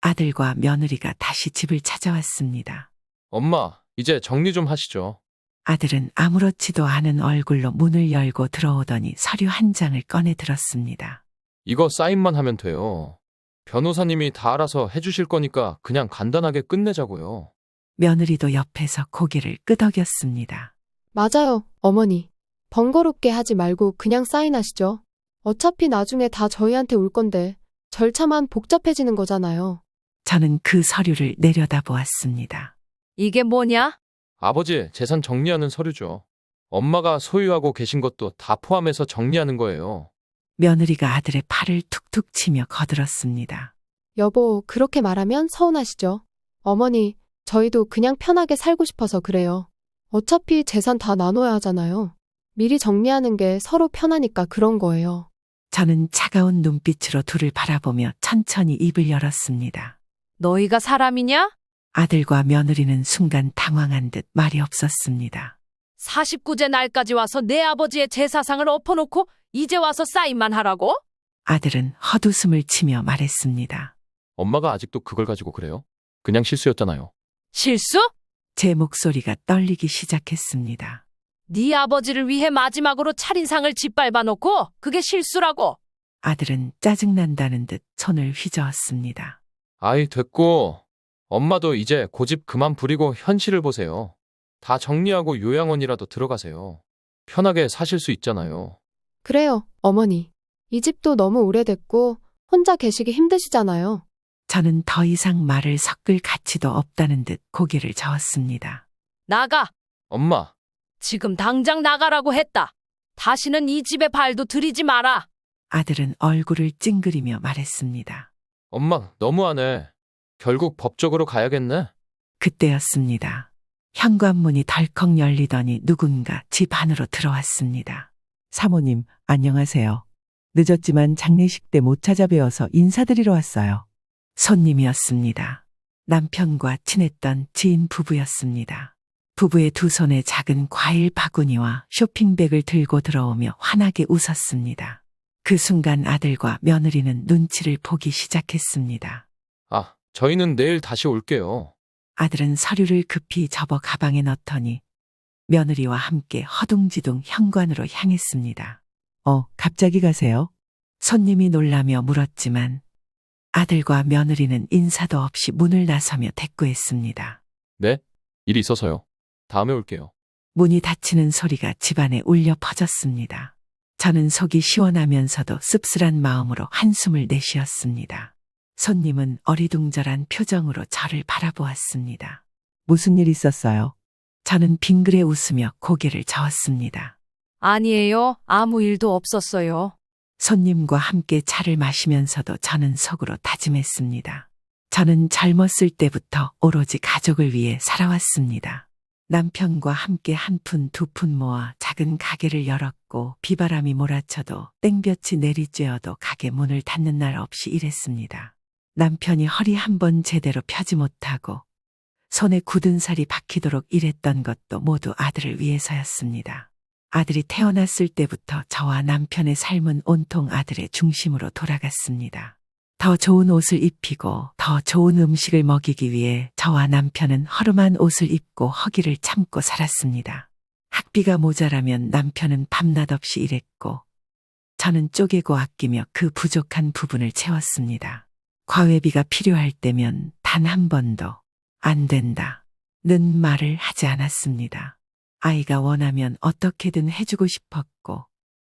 아들과 며느리가 다시 집을 찾아왔습니다. 엄마, 이제 정리 좀 하시죠. 아들은 아무렇지도 않은 얼굴로 문을 열고 들어오더니 서류 한 장을 꺼내 들었습니다. 이거 사인만 하면 돼요. 변호사님이 다 알아서 해주실 거니까 그냥 간단하게 끝내자고요. 며느리도 옆에서 고개를 끄덕였습니다. 맞아요, 어머니. 번거롭게 하지 말고 그냥 사인하시죠. 어차피 나중에 다 저희한테 올 건데 절차만 복잡해지는 거잖아요. 저는 그 서류를 내려다보았습니다. 이게 뭐냐? 아버지 재산 정리하는 서류죠. 엄마가 소유하고 계신 것도 다 포함해서 정리하는 거예요. 며느리가 아들의 팔을 툭툭 치며 거들었습니다. 여보, 그렇게 말하면 서운하시죠? 어머니, 저희도 그냥 편하게 살고 싶어서 그래요. 어차피 재산 다 나눠야 하잖아요. 미리 정리하는 게 서로 편하니까 그런 거예요. 저는 차가운 눈빛으로 둘을 바라보며 천천히 입을 열었습니다. 너희가 사람이냐? 아들과 며느리는 순간 당황한 듯 말이 없었습니다. 49제 날까지 와서 내 아버지의 제사상을 엎어놓고 이제 와서 사인만 하라고? 아들은 헛웃음을 치며 말했습니다. 엄마가 아직도 그걸 가지고 그래요? 그냥 실수였잖아요. 실수? 제 목소리가 떨리기 시작했습니다. 네 아버지를 위해 마지막으로 차린상을 짓밟아 놓고 그게 실수라고. 아들은 짜증난다는 듯 손을 휘저었습니다. 아이, 됐고. 엄마도 이제 고집 그만 부리고 현실을 보세요. 다 정리하고 요양원이라도 들어가세요. 편하게 사실 수 있잖아요. 그래요, 어머니. 이 집도 너무 오래됐고 혼자 계시기 힘드시잖아요. 저는 더 이상 말을 섞을 가치도 없다는 듯 고개를 저었습니다. 나가. 엄마, 지금 당장 나가라고 했다. 다시는 이 집에 발도 들이지 마라. 아들은 얼굴을 찡그리며 말했습니다. 엄마, 너무하네. 결국 법적으로 가야겠네. 그때였습니다. 현관문이 덜컥 열리더니 누군가 집 안으로 들어왔습니다. 사모님, 안녕하세요. 늦었지만 장례식 때 못 찾아뵈어서 인사드리러 왔어요. 손님이었습니다. 남편과 친했던 지인 부부였습니다. 부부의 두 손에 작은 과일 바구니와 쇼핑백을 들고 들어오며 환하게 웃었습니다. 그 순간 아들과 며느리는 눈치를 보기 시작했습니다. 아, 저희는 내일 다시 올게요. 아들은 서류를 급히 접어 가방에 넣더니 며느리와 함께 허둥지둥 현관으로 향했습니다. 갑자기 가세요? 손님이 놀라며 물었지만 아들과 며느리는 인사도 없이 문을 나서며 대꾸했습니다. 네? 일이 있어서요. 다음에 올게요. 문이 닫히는 소리가 집안에 울려 퍼졌습니다. 저는 속이 시원하면서도 씁쓸한 마음으로 한숨을 내쉬었습니다. 손님은 어리둥절한 표정으로 저를 바라보았습니다. 무슨 일 있었어요? 저는 빙그레 웃으며 고개를 저었습니다. 아니에요. 아무 일도 없었어요. 손님과 함께 차를 마시면서도 저는 속으로 다짐했습니다. 저는 젊었을 때부터 오로지 가족을 위해 살아왔습니다. 남편과 함께 한 푼 두 푼 모아 작은 가게를 열었고 비바람이 몰아쳐도 땡볕이 내리쬐어도 가게 문을 닫는 날 없이 일했습니다. 남편이 허리 한 번 제대로 펴지 못하고 손에 굳은 살이 박히도록 일했던 것도 모두 아들을 위해서였습니다. 아들이 태어났을 때부터 저와 남편의 삶은 온통 아들의 중심으로 돌아갔습니다. 더 좋은 옷을 입히고 더 좋은 음식을 먹이기 위해 저와 남편은 허름한 옷을 입고 허기를 참고 살았습니다. 학비가 모자라면 남편은 밤낮 없이 일했고 저는 쪼개고 아끼며 그 부족한 부분을 채웠습니다. 과외비가 필요할 때면 단 한 번도 안 된다는 말을 하지 않았습니다. 아이가 원하면 어떻게든 해주고 싶었고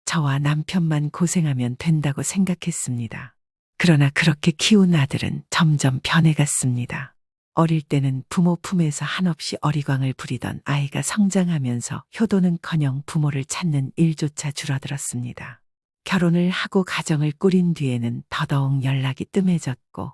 저와 남편만 고생하면 된다고 생각했습니다. 그러나 그렇게 키운 아들은 점점 변해갔습니다. 어릴 때는 부모 품에서 한없이 어리광을 부리던 아이가 성장하면서 효도는커녕 부모를 찾는 일조차 줄어들었습니다. 결혼을 하고 가정을 꾸린 뒤에는 더더욱 연락이 뜸해졌고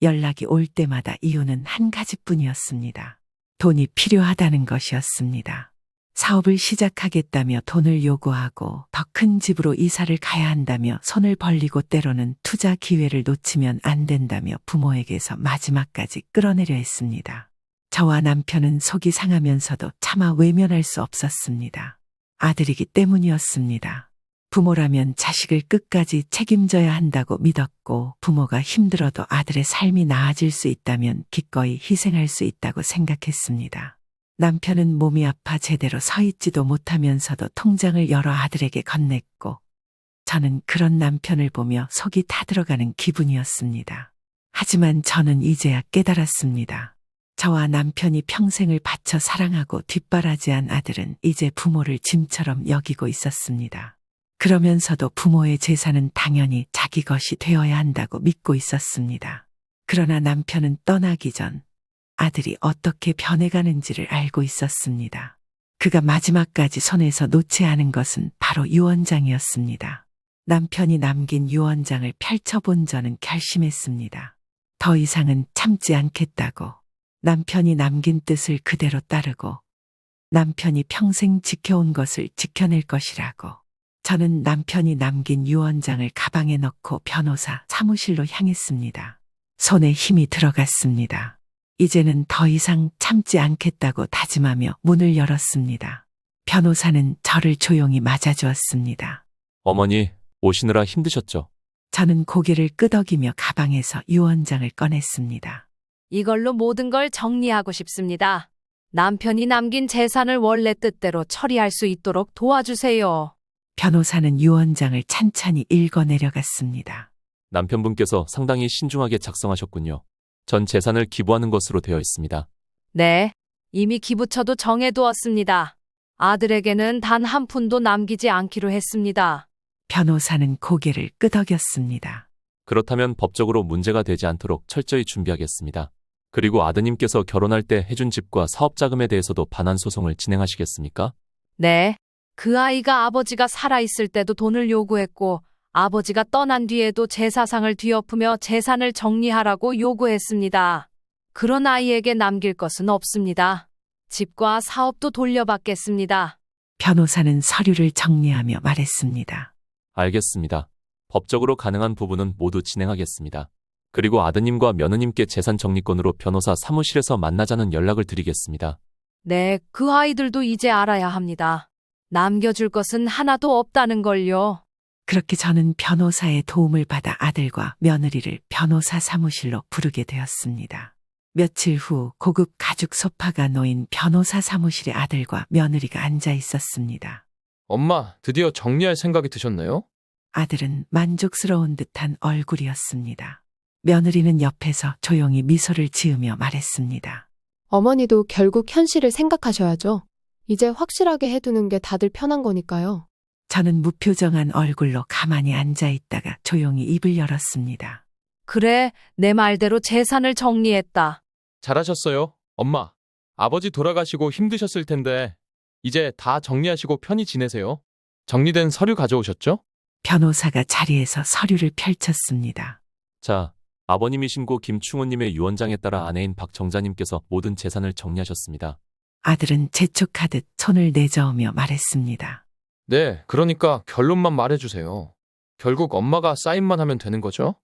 연락이 올 때마다 이유는 한 가지뿐이었습니다. 돈이 필요하다는 것이었습니다. 사업을 시작하겠다며 돈을 요구하고 더 큰 집으로 이사를 가야 한다며 손을 벌리고 때로는 투자 기회를 놓치면 안 된다며 부모에게서 마지막까지 끌어내려 했습니다. 저와 남편은 속이 상하면서도 차마 외면할 수 없었습니다. 아들이기 때문이었습니다. 부모라면 자식을 끝까지 책임져야 한다고 믿었고 부모가 힘들어도 아들의 삶이 나아질 수 있다면 기꺼이 희생할 수 있다고 생각했습니다. 남편은 몸이 아파 제대로 서 있지도 못하면서도 통장을 열어 아들에게 건넸고 저는 그런 남편을 보며 속이 타들어가는 기분이었습니다. 하지만 저는 이제야 깨달았습니다. 저와 남편이 평생을 바쳐 사랑하고 뒷바라지한 아들은 이제 부모를 짐처럼 여기고 있었습니다. 그러면서도 부모의 재산은 당연히 자기 것이 되어야 한다고 믿고 있었습니다. 그러나 남편은 떠나기 전 아들이 어떻게 변해가는지를 알고 있었습니다. 그가 마지막까지 손에서 놓지 않은 것은 바로 유언장이었습니다. 남편이 남긴 유언장을 펼쳐본 저는 결심했습니다. 더 이상은 참지 않겠다고. 남편이 남긴 뜻을 그대로 따르고 남편이 평생 지켜온 것을 지켜낼 것이라고. 저는 남편이 남긴 유언장을 가방에 넣고 변호사 사무실로 향했습니다. 손에 힘이 들어갔습니다. 이제는 더 이상 참지 않겠다고 다짐하며 문을 열었습니다. 변호사는 저를 조용히 맞아주었습니다. 어머니, 오시느라 힘드셨죠? 저는 고개를 끄덕이며 가방에서 유언장을 꺼냈습니다. 이걸로 모든 걸 정리하고 싶습니다. 남편이 남긴 재산을 원래 뜻대로 처리할 수 있도록 도와주세요. 변호사는 유언장을 찬찬히 읽어 내려갔습니다. 남편분께서 상당히 신중하게 작성하셨군요. 전 재산을 기부하는 것으로 되어 있습니다. 네, 이미 기부처도 정해두었습니다. 아들에게는 단 한 푼도 남기지 않기로 했습니다. 변호사는 고개를 끄덕였습니다. 그렇다면 법적으로 문제가 되지 않도록 철저히 준비하겠습니다. 그리고 아드님께서 결혼할 때 해준 집과 사업자금에 대해서도 반환 소송을 진행하시겠습니까? 네, 그 아이가 아버지가 살아있을 때도 돈을 요구했고 아버지가 떠난 뒤에도 제사상을 뒤엎으며 재산을 정리하라고 요구했습니다. 그런 아이에게 남길 것은 없습니다. 집과 사업도 돌려받겠습니다. 변호사는 서류를 정리하며 말했습니다. 알겠습니다. 법적으로 가능한 부분은 모두 진행하겠습니다. 그리고 아드님과 며느님께 재산 정리권으로 변호사 사무실에서 만나자는 연락을 드리겠습니다. 네, 그 아이들도 이제 알아야 합니다. 남겨줄 것은 하나도 없다는 걸요. 그렇게 저는 변호사의 도움을 받아 아들과 며느리를 변호사 사무실로 부르게 되었습니다. 며칠 후 고급 가죽 소파가 놓인 변호사 사무실에 아들과 며느리가 앉아 있었습니다. 엄마, 드디어 정리할 생각이 드셨네요? 아들은 만족스러운 듯한 얼굴이었습니다. 며느리는 옆에서 조용히 미소를 지으며 말했습니다. 어머니도 결국 현실을 생각하셔야죠. 이제 확실하게 해두는 게 다들 편한 거니까요. 저는 무표정한 얼굴로 가만히 앉아 있다가 조용히 입을 열었습니다. 그래, 내 말대로 재산을 정리했다. 잘하셨어요, 엄마. 아버지 돌아가시고 힘드셨을 텐데 이제 다 정리하시고 편히 지내세요. 정리된 서류 가져오셨죠? 변호사가 자리에서 서류를 펼쳤습니다. 자, 아버님이신 고 김충호님의 유언장에 따라 아내인 박정자님께서 모든 재산을 정리하셨습니다. 아들은 재촉하듯 손을 내저으며 말했습니다. 네, 그러니까 결론만 말해주세요. 결국 엄마가 사인만 하면 되는 거죠?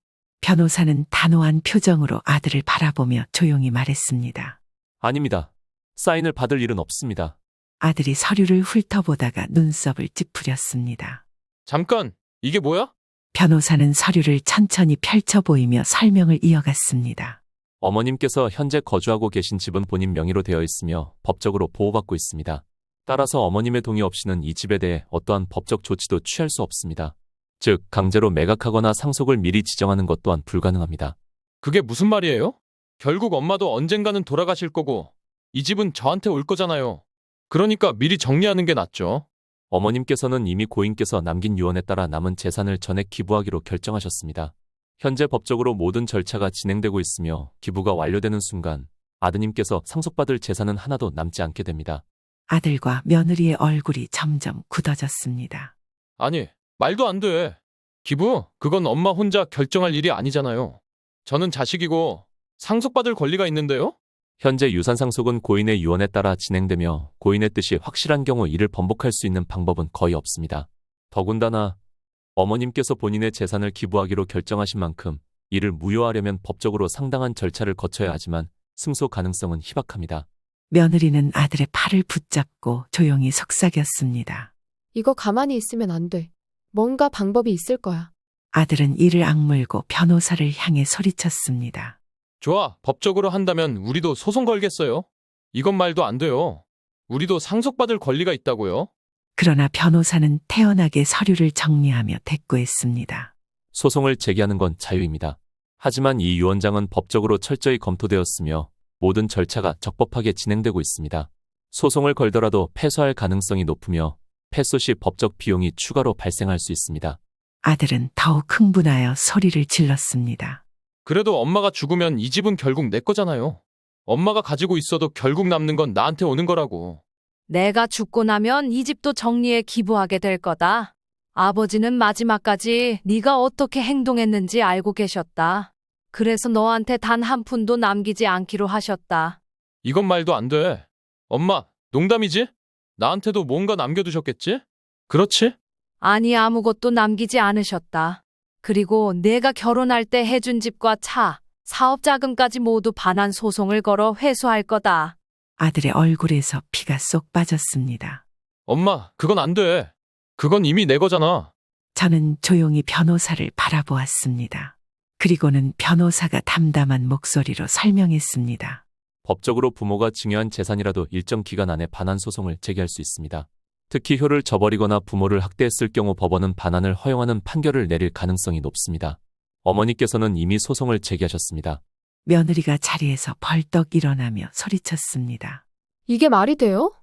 변호사는 단호한 표정으로 아들을 바라보며 조용히 말했습니다. 아닙니다. 사인을 받을 일은 없습니다. 아들이 서류를 훑어보다가 눈썹을 찌푸렸습니다. 잠깐, 이게 뭐야? 변호사는 서류를 천천히 펼쳐 보이며 설명을 이어갔습니다. 어머님께서 현재 거주하고 계신 집은 본인 명의로 되어 있으며 법적으로 보호받고 있습니다. 따라서 어머님의 동의 없이는 이 집에 대해 어떠한 법적 조치도 취할 수 없습니다. 즉, 강제로 매각하거나 상속을 미리 지정하는 것 또한 불가능합니다. 그게 무슨 말이에요? 결국 엄마도 언젠가는 돌아가실 거고 이 집은 저한테 올 거잖아요. 그러니까 미리 정리하는 게 낫죠. 어머님께서는 이미 고인께서 남긴 유언에 따라 남은 재산을 전액 기부하기로 결정하셨습니다. 현재 법적으로 모든 절차가 진행되고 있으며 기부가 완료되는 순간 아드님께서 상속받을 재산은 하나도 남지 않게 됩니다. 아들과 며느리의 얼굴이 점점 굳어졌습니다. 아니, 말도 안 돼. 기부? 그건 엄마 혼자 결정할 일이 아니잖아요. 저는 자식이고 상속받을 권리가 있는데요? 현재 유산 상속은 고인의 유언에 따라 진행되며 고인의 뜻이 확실한 경우 이를 번복할 수 있는 방법은 거의 없습니다. 더군다나 어머님께서 본인의 재산을 기부하기로 결정하신 만큼 이를 무효하려면 법적으로 상당한 절차를 거쳐야 하지만 승소 가능성은 희박합니다. 며느리는 아들의 팔을 붙잡고 조용히 속삭였습니다. 이거 가만히 있으면 안 돼. 뭔가 방법이 있을 거야. 아들은 이를 악물고 변호사를 향해 소리쳤습니다. 좋아, 법적으로 한다면 우리도 소송 걸겠어요. 이건 말도 안 돼요. 우리도 상속받을 권리가 있다고요. 그러나 변호사는 태연하게 서류를 정리하며 대꾸했습니다. 소송을 제기하는 건 자유입니다. 하지만 이 유언장은 법적으로 철저히 검토되었으며 모든 절차가 적법하게 진행되고 있습니다. 소송을 걸더라도 패소할 가능성이 높으며 패소 시 법적 비용이 추가로 발생할 수 있습니다. 아들은 더욱 흥분하여 소리를 질렀습니다. 그래도 엄마가 죽으면 이 집은 결국 내 거잖아요. 엄마가 가지고 있어도 결국 남는 건 나한테 오는 거라고. 내가 죽고 나면 이 집도 정리에 기부하게 될 거다. 아버지는 마지막까지 네가 어떻게 행동했는지 알고 계셨다. 그래서 너한테 단 한 푼도 남기지 않기로 하셨다. 이건 말도 안 돼. 엄마, 농담이지? 나한테도 뭔가 남겨두셨겠지? 그렇지? 아니, 아무것도 남기지 않으셨다. 그리고 내가 결혼할 때 해준 집과 차, 사업 자금까지 모두 반환 소송을 걸어 회수할 거다. 아들의 얼굴에서 피가 쏙 빠졌습니다. 엄마, 그건 안 돼. 그건 이미 내 거잖아. 저는 조용히 변호사를 바라보았습니다. 그리고는 변호사가 담담한 목소리로 설명했습니다. 법적으로 부모가 증여한 재산이라도 일정 기간 안에 반환 소송을 제기할 수 있습니다. 특히 효를 저버리거나 부모를 학대했을 경우 법원은 반환을 허용하는 판결을 내릴 가능성이 높습니다. 어머니께서는 이미 소송을 제기하셨습니다. 며느리가 자리에서 벌떡 일어나며 소리쳤습니다. 이게 말이 돼요?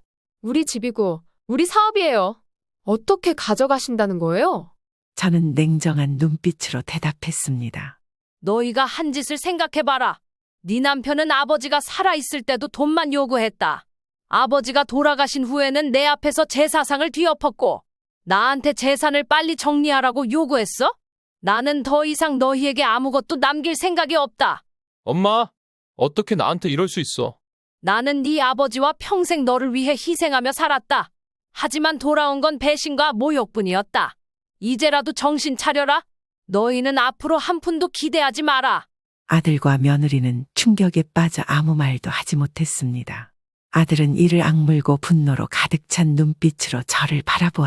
우리 집이고 우리 사업이에요. 어떻게 가져가신다는 거예요? 저는 냉정한 눈빛으로 대답했습니다. 너희가 한 짓을 생각해봐라. 네 남편은 아버지가 살아있을 때도 돈만 요구했다. 아버지가 돌아가신 후에는 내 앞에서 제사상을 뒤엎었고 나한테 재산을 빨리 정리하라고 요구했어? 나는 더 이상 너희에게 아무것도 남길 생각이 없다. 엄마, 어떻게 나한테 이럴 수 있어? 나는 네 아버지와 평생 너를 위해 희생하며 살았다. 하지만 돌아온 건 배신과 모욕뿐이었다. 이제라도 정신 차려라. 너희는 앞으로 한 푼도 기대하지 마라. 아들과 며느리는 충격에 빠져 아무 말도 하지 못했습니다. 아들은 이를 악물고 분노로 가득 찬 눈빛으로 저를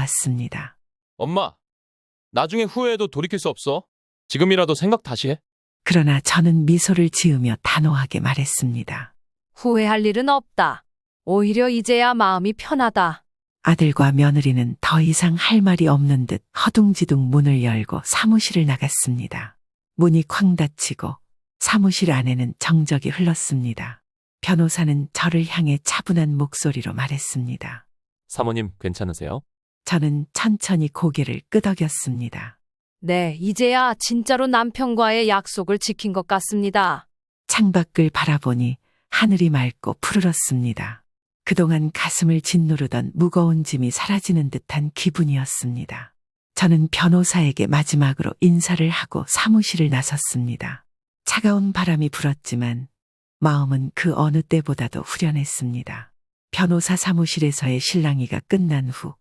바라보았습니다. 엄마, 나중에 후회해도 돌이킬 수 없어. 지금이라도 생각 다시 해. 그러나 저는 미소를 지으며 단호하게 말했습니다. 후회할 일은 없다. 오히려 이제야 마음이 편하다. 아들과 며느리는 더 이상 할 말이 없는 듯 허둥지둥 문을 열고 사무실을 나갔습니다. 문이 쾅 닫히고 사무실 안에는 정적이 흘렀습니다. 변호사는 저를 향해 차분한 목소리로 말했습니다. 사모님, 괜찮으세요? 저는 천천히 고개를 끄덕였습니다. 네, 이제야 진짜로 남편과의 약속을 지킨 것 같습니다. 창밖을 바라보니 하늘이 맑고 푸르렀습니다. 그동안 가슴을 짓누르던 무거운 짐이 사라지는 듯한 기분이었습니다. 저는 변호사에게 마지막으로 인사를 하고 사무실을 나섰습니다. 차가운 바람이 불었지만 마음은 그 어느 때보다도 후련했습니다. 변호사 사무실에서의 실랑이가 끝난 후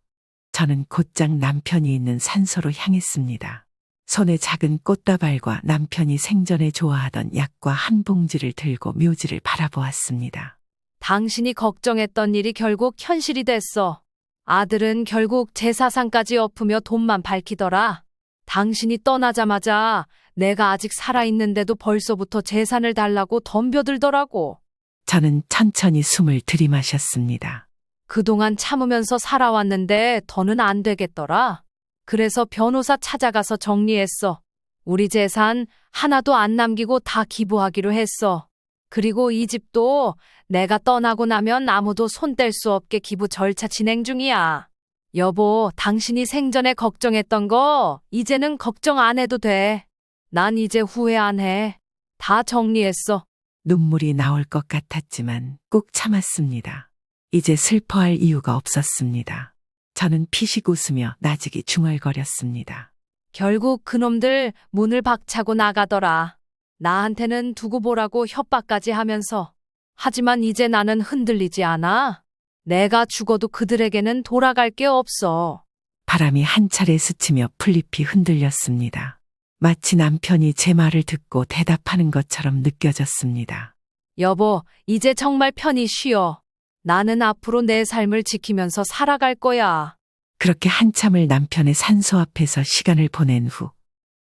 저는 곧장 남편이 있는 산소로 향했습니다. 손에 작은 꽃다발과 남편이 생전에 좋아하던 약과 한 봉지를 들고 묘지를 바라보았습니다. 당신이 걱정했던 일이 결국 현실이 됐어. 아들은 결국 제사상까지 엎으며 돈만 밝히더라. 당신이 떠나자마자 내가 아직 살아있는데도 벌써부터 재산을 달라고 덤벼들더라고. 저는 천천히 숨을 들이마셨습니다. 그동안 참으면서 살아왔는데 더는 안 되겠더라. 그래서 변호사 찾아가서 정리했어. 우리 재산 하나도 안 남기고 다 기부하기로 했어. 그리고 이 집도 내가 떠나고 나면 아무도 손 뗄 수 없게 기부 절차 진행 중이야. 여보, 당신이 생전에 걱정했던 거 이제는 걱정 안 해도 돼. 난 이제 후회 안 해. 다 정리했어. 눈물이 나올 것 같았지만 꾹 참았습니다. 이제 슬퍼할 이유가 없었습니다. 저는 피식 웃으며 나직이 중얼거렸습니다. 결국 그놈들 문을 박차고 나가더라. 나한테는 두고 보라고 협박까지 하면서. 하지만 이제 나는 흔들리지 않아. 내가 죽어도 그들에게는 돌아갈 게 없어. 바람이 한 차례 스치며 풀잎이 흔들렸습니다. 마치 남편이 제 말을 듣고 대답하는 것처럼 느껴졌습니다. 여보, 이제 정말 편히 쉬어. 나는 앞으로 내 삶을 지키면서 살아갈 거야. 그렇게 한참을 남편의 산소 앞에서 시간을 보낸 후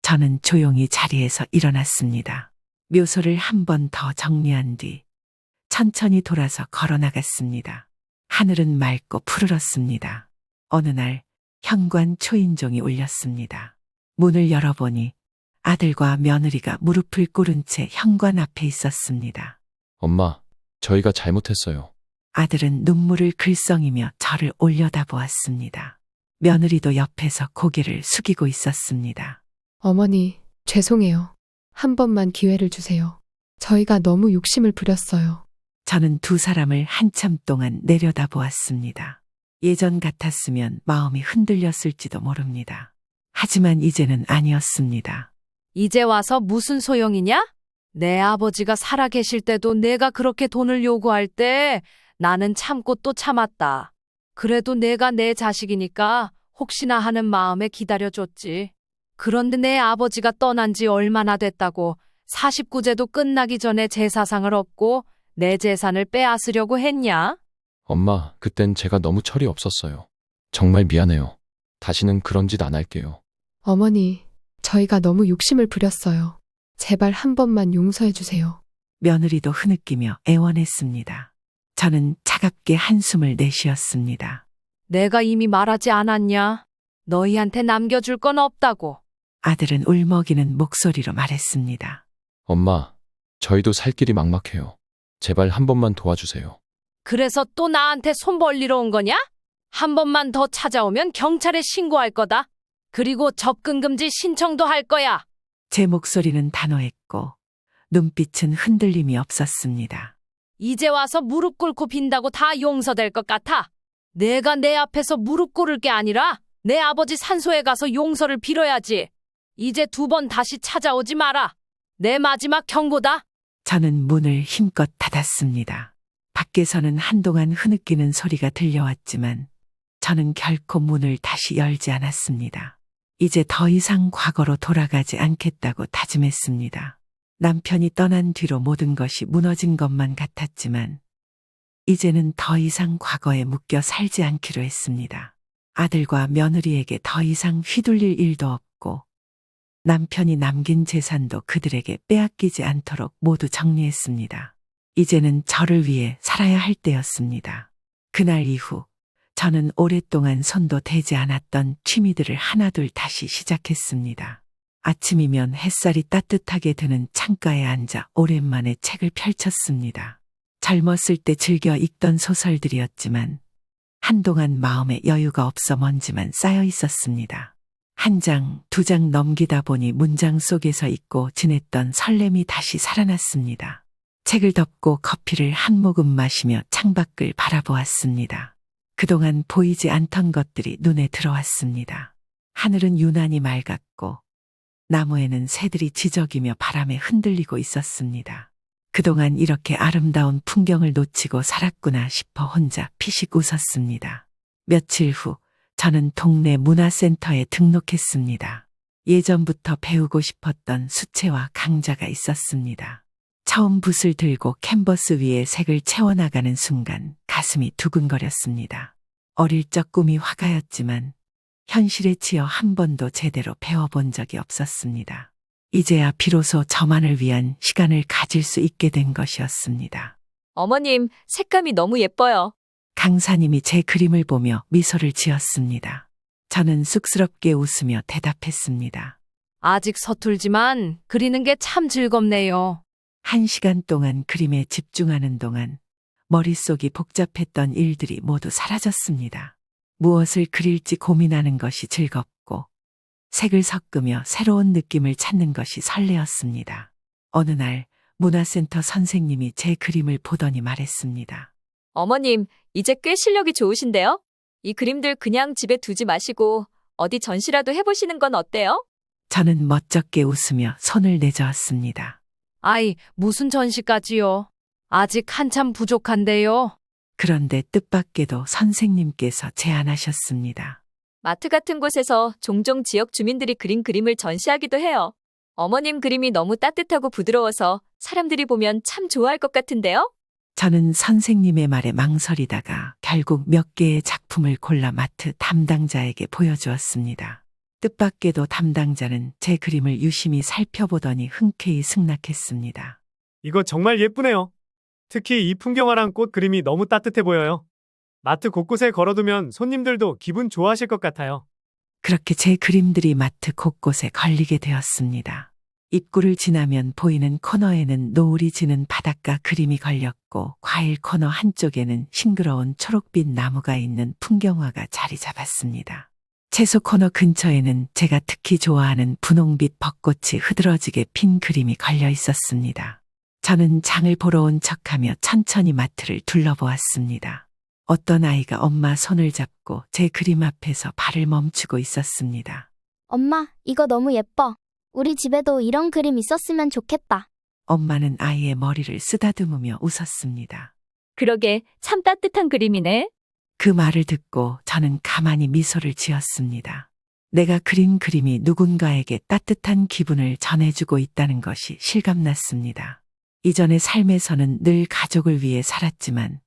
저는 조용히 자리에서 일어났습니다. 묘소를 한 번 더 정리한 뒤 천천히 돌아서 걸어 나갔습니다. 하늘은 맑고 푸르렀습니다. 어느 날 현관 초인종이 울렸습니다. 문을 열어보니 아들과 며느리가 무릎을 꿇은 채 현관 앞에 있었습니다. 엄마, 저희가 잘못했어요. 아들은 눈물을 글썽이며 저를 올려다보았습니다. 며느리도 옆에서 고개를 숙이고 있었습니다. 어머니, 죄송해요. 한 번만 기회를 주세요. 저희가 너무 욕심을 부렸어요. 저는 두 사람을 한참 동안 내려다보았습니다. 예전 같았으면 마음이 흔들렸을지도 모릅니다. 하지만 이제는 아니었습니다. 이제 와서 무슨 소용이냐? 내 아버지가 살아계실 때도 내가 그렇게 돈을 요구할 때 나는 참고 또 참았다. 그래도 내가 내 자식이니까 혹시나 하는 마음에 기다려줬지. 그런데 내 아버지가 떠난 지 얼마나 됐다고 49제도 끝나기 전에 제사상을 얻고 내 재산을 빼앗으려고 했냐? 엄마, 그땐 제가 너무 철이 없었어요. 정말 미안해요. 다시는 그런 짓 안 할게요. 어머니, 저희가 너무 욕심을 부렸어요. 제발 한 번만 용서해 주세요. 며느리도 흐느끼며 애원했습니다. 저는 차갑게 한숨을 내쉬었습니다. 내가 이미 말하지 않았냐? 너희한테 남겨줄 건 없다고. 아들은 울먹이는 목소리로 말했습니다. 엄마, 저희도 살 길이 막막해요. 제발 한 번만 도와주세요. 그래서 또 나한테 손 벌리러 온 거냐? 한 번만 더 찾아오면 경찰에 신고할 거다. 그리고 접근금지 신청도 할 거야. 제 목소리는 단호했고 눈빛은 흔들림이 없었습니다. 이제 와서 무릎 꿇고 빈다고 다 용서될 것 같아. 내가 내 앞에서 무릎 꿇을 게 아니라 내 아버지 산소에 가서 용서를 빌어야지. 이제 2번 다시 찾아오지 마라. 내 마지막 경고다. 저는 문을 힘껏 닫았습니다. 밖에서는 한동안 흐느끼는 소리가 들려왔지만 저는 결코 문을 다시 열지 않았습니다. 이제 더 이상 과거로 돌아가지 않겠다고 다짐했습니다. 남편이 떠난 뒤로 모든 것이 무너진 것만 같았지만 이제는 더 이상 과거에 묶여 살지 않기로 했습니다. 아들과 며느리에게 더 이상 휘둘릴 일도 없고 남편이 남긴 재산도 그들에게 빼앗기지 않도록 모두 정리했습니다. 이제는 저를 위해 살아야 할 때였습니다. 그날 이후 저는 오랫동안 손도 대지 않았던 취미들을 하나둘 다시 시작했습니다. 아침이면 햇살이 따뜻하게 드는 창가에 앉아 오랜만에 책을 펼쳤습니다. 젊었을 때 즐겨 읽던 소설들이었지만 한동안 마음에 여유가 없어 먼지만 쌓여 있었습니다. 한 장, 2장 넘기다 보니 문장 속에서 잊고 지냈던 설렘이 다시 살아났습니다. 책을 덮고 커피를 한 모금 마시며 창밖을 바라보았습니다. 그동안 보이지 않던 것들이 눈에 들어왔습니다. 하늘은 유난히 맑았고 나무에는 새들이 지저귀며 바람에 흔들리고 있었습니다. 그동안 이렇게 아름다운 풍경을 놓치고 살았구나 싶어 혼자 피식 웃었습니다. 며칠 후 저는 동네 문화센터에 등록했습니다. 예전부터 배우고 싶었던 수채화 강좌가 있었습니다. 처음 붓을 들고 캔버스 위에 색을 채워나가는 순간 가슴이 두근거렸습니다. 어릴 적 꿈이 화가였지만 현실에 치여 한 번도 제대로 배워본 적이 없었습니다. 이제야 비로소 저만을 위한 시간을 가질 수 있게 된 것이었습니다. 어머님, 색감이 너무 예뻐요. 강사님이 제 그림을 보며 미소를 지었습니다. 저는 쑥스럽게 웃으며 대답했습니다. 아직 서툴지만 그리는 게 참 즐겁네요. 1시간 동안 그림에 집중하는 동안 머릿속이 복잡했던 일들이 모두 사라졌습니다. 무엇을 그릴지 고민하는 것이 즐겁고 색을 섞으며 새로운 느낌을 찾는 것이 설레었습니다. 어느 날 문화센터 선생님이 제 그림을 보더니 말했습니다. 어머님, 이제 꽤 실력이 좋으신데요? 이 그림들 그냥 집에 두지 마시고 어디 전시라도 해보시는 건 어때요? 저는 멋쩍게 웃으며 손을 내저었습니다. 아이, 무슨 전시까지요? 아직 한참 부족한데요. 그런데 뜻밖에도 선생님께서 제안하셨습니다. 마트 같은 곳에서 종종 지역 주민들이 그린 그림을 전시하기도 해요. 어머님 그림이 너무 따뜻하고 부드러워서 사람들이 보면 참 좋아할 것 같은데요? 저는 선생님의 말에 망설이다가 결국 몇 개의 작품을 골라 마트 담당자에게 보여주었습니다. 뜻밖에도 담당자는 제 그림을 유심히 살펴보더니 흔쾌히 승낙했습니다. 이거 정말 예쁘네요. 특히 이 풍경화랑 꽃 그림이 너무 따뜻해 보여요. 마트 곳곳에 걸어두면 손님들도 기분 좋아하실 것 같아요. 그렇게 제 그림들이 마트 곳곳에 걸리게 되었습니다. 입구를 지나면 보이는 코너에는 노을이 지는 바닷가 그림이 걸렸고 과일 코너 한쪽에는 싱그러운 초록빛 나무가 있는 풍경화가 자리 잡았습니다. 채소 코너 근처에는 제가 특히 좋아하는 분홍빛 벚꽃이 흐드러지게 핀 그림이 걸려 있었습니다. 저는 장을 보러 온 척하며 천천히 마트를 둘러보았습니다. 어떤 아이가 엄마 손을 잡고 제 그림 앞에서 발을 멈추고 있었습니다. 엄마, 이거 너무 예뻐. 우리 집에도 이런 그림 있었으면 좋겠다. 엄마는 아이의 머리를 쓰다듬으며 웃었습니다. 그러게 참 따뜻한 그림이네. 그 말을 듣고 저는 가만히 미소를 지었습니다. 내가 그린 그림이 누군가에게 따뜻한 기분을 전해주고 있다는 것이 실감났습니다. 이전의 삶에서는 늘 가족을 위해 살았지만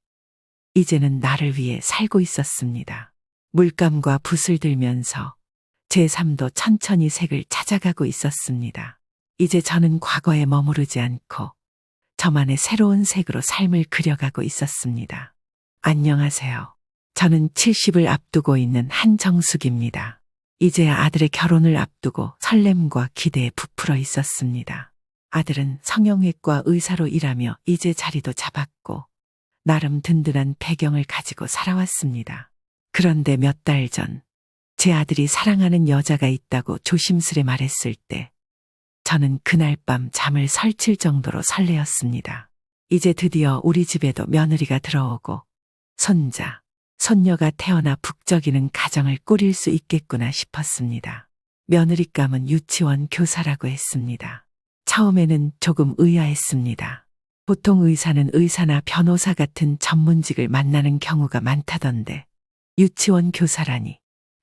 이제는 나를 위해 살고 있었습니다. 물감과 붓을 들면서 제 삶도 천천히 색을 찾아가고 있었습니다. 이제 저는 과거에 머무르지 않고 저만의 새로운 색으로 삶을 그려가고 있었습니다. 안녕하세요. 저는 70을 앞두고 있는 한정숙입니다. 이제야 아들의 결혼을 앞두고 설렘과 기대에 부풀어 있었습니다. 아들은 성형외과 의사로 일하며 이제 자리도 잡았고 나름 든든한 배경을 가지고 살아왔습니다. 그런데 몇 달 전 제 아들이 사랑하는 여자가 있다고 조심스레 말했을 때 저는 그날 밤 잠을 설칠 정도로 설레었습니다. 이제 드디어 우리 집에도 며느리가 들어오고 손자, 손녀가 태어나 북적이는 가정을 꾸릴 수 있겠구나 싶었습니다. 며느리감은 유치원 교사라고 했습니다. 처음에는 조금 의아했습니다. 보통 의사는 의사나 변호사 같은 전문직을 만나는 경우가 많다던데 유치원 교사라니.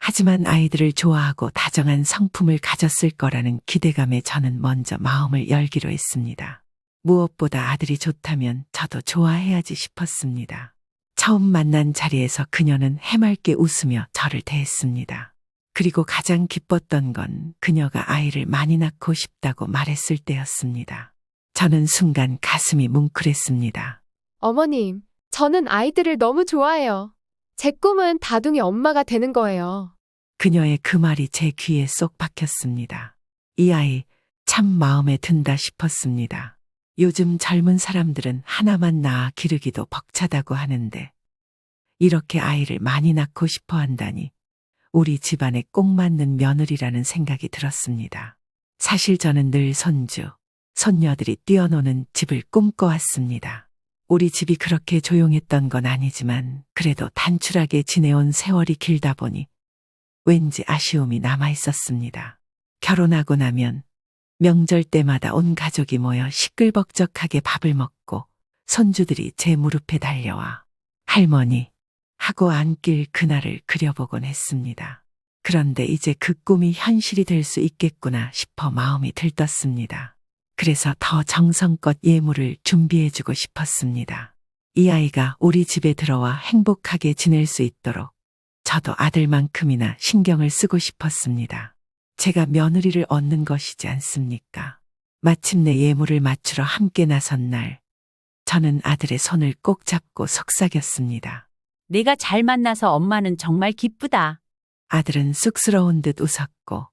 하지만 아이들을 좋아하고 다정한 성품을 가졌을 거라는 기대감에 저는 먼저 마음을 열기로 했습니다. 무엇보다 아들이 좋다면 저도 좋아해야지 싶었습니다. 처음 만난 자리에서 그녀는 해맑게 웃으며 저를 대했습니다. 그리고 가장 기뻤던 건 그녀가 아이를 많이 낳고 싶다고 말했을 때였습니다. 저는 순간 가슴이 뭉클했습니다. 어머님, 저는 아이들을 너무 좋아해요. 제 꿈은 다둥이 엄마가 되는 거예요. 그녀의 그 말이 제 귀에 쏙 박혔습니다. 이 아이 참 마음에 든다 싶었습니다. 요즘 젊은 사람들은 하나만 낳아 기르기도 벅차다고 하는데 이렇게 아이를 많이 낳고 싶어 한다니 우리 집안에 꼭 맞는 며느리라는 생각이 들었습니다. 사실 저는 늘 손주, 손녀들이 뛰어노는 집을 꿈꿔왔습니다. 우리 집이 그렇게 조용했던 건 아니지만 그래도 단출하게 지내온 세월이 길다 보니 왠지 아쉬움이 남아 있었습니다. 결혼하고 나면 명절 때마다 온 가족이 모여 시끌벅적하게 밥을 먹고 손주들이 제 무릎에 달려와 할머니 하고 안길 그날을 그려보곤 했습니다. 그런데 이제 그 꿈이 현실이 될 수 있겠구나 싶어 마음이 들떴습니다. 그래서 더 정성껏 예물을 준비해주고 싶었습니다. 이 아이가 우리 집에 들어와 행복하게 지낼 수 있도록 저도 아들만큼이나 신경을 쓰고 싶었습니다. 제가 며느리를 얻는 것이지 않습니까? 마침내 예물을 맞추러 함께 나선 날, 저는 아들의 손을 꼭 잡고 속삭였습니다. 내가 잘 만나서 엄마는 정말 기쁘다. 아들은 쑥스러운 듯 웃었고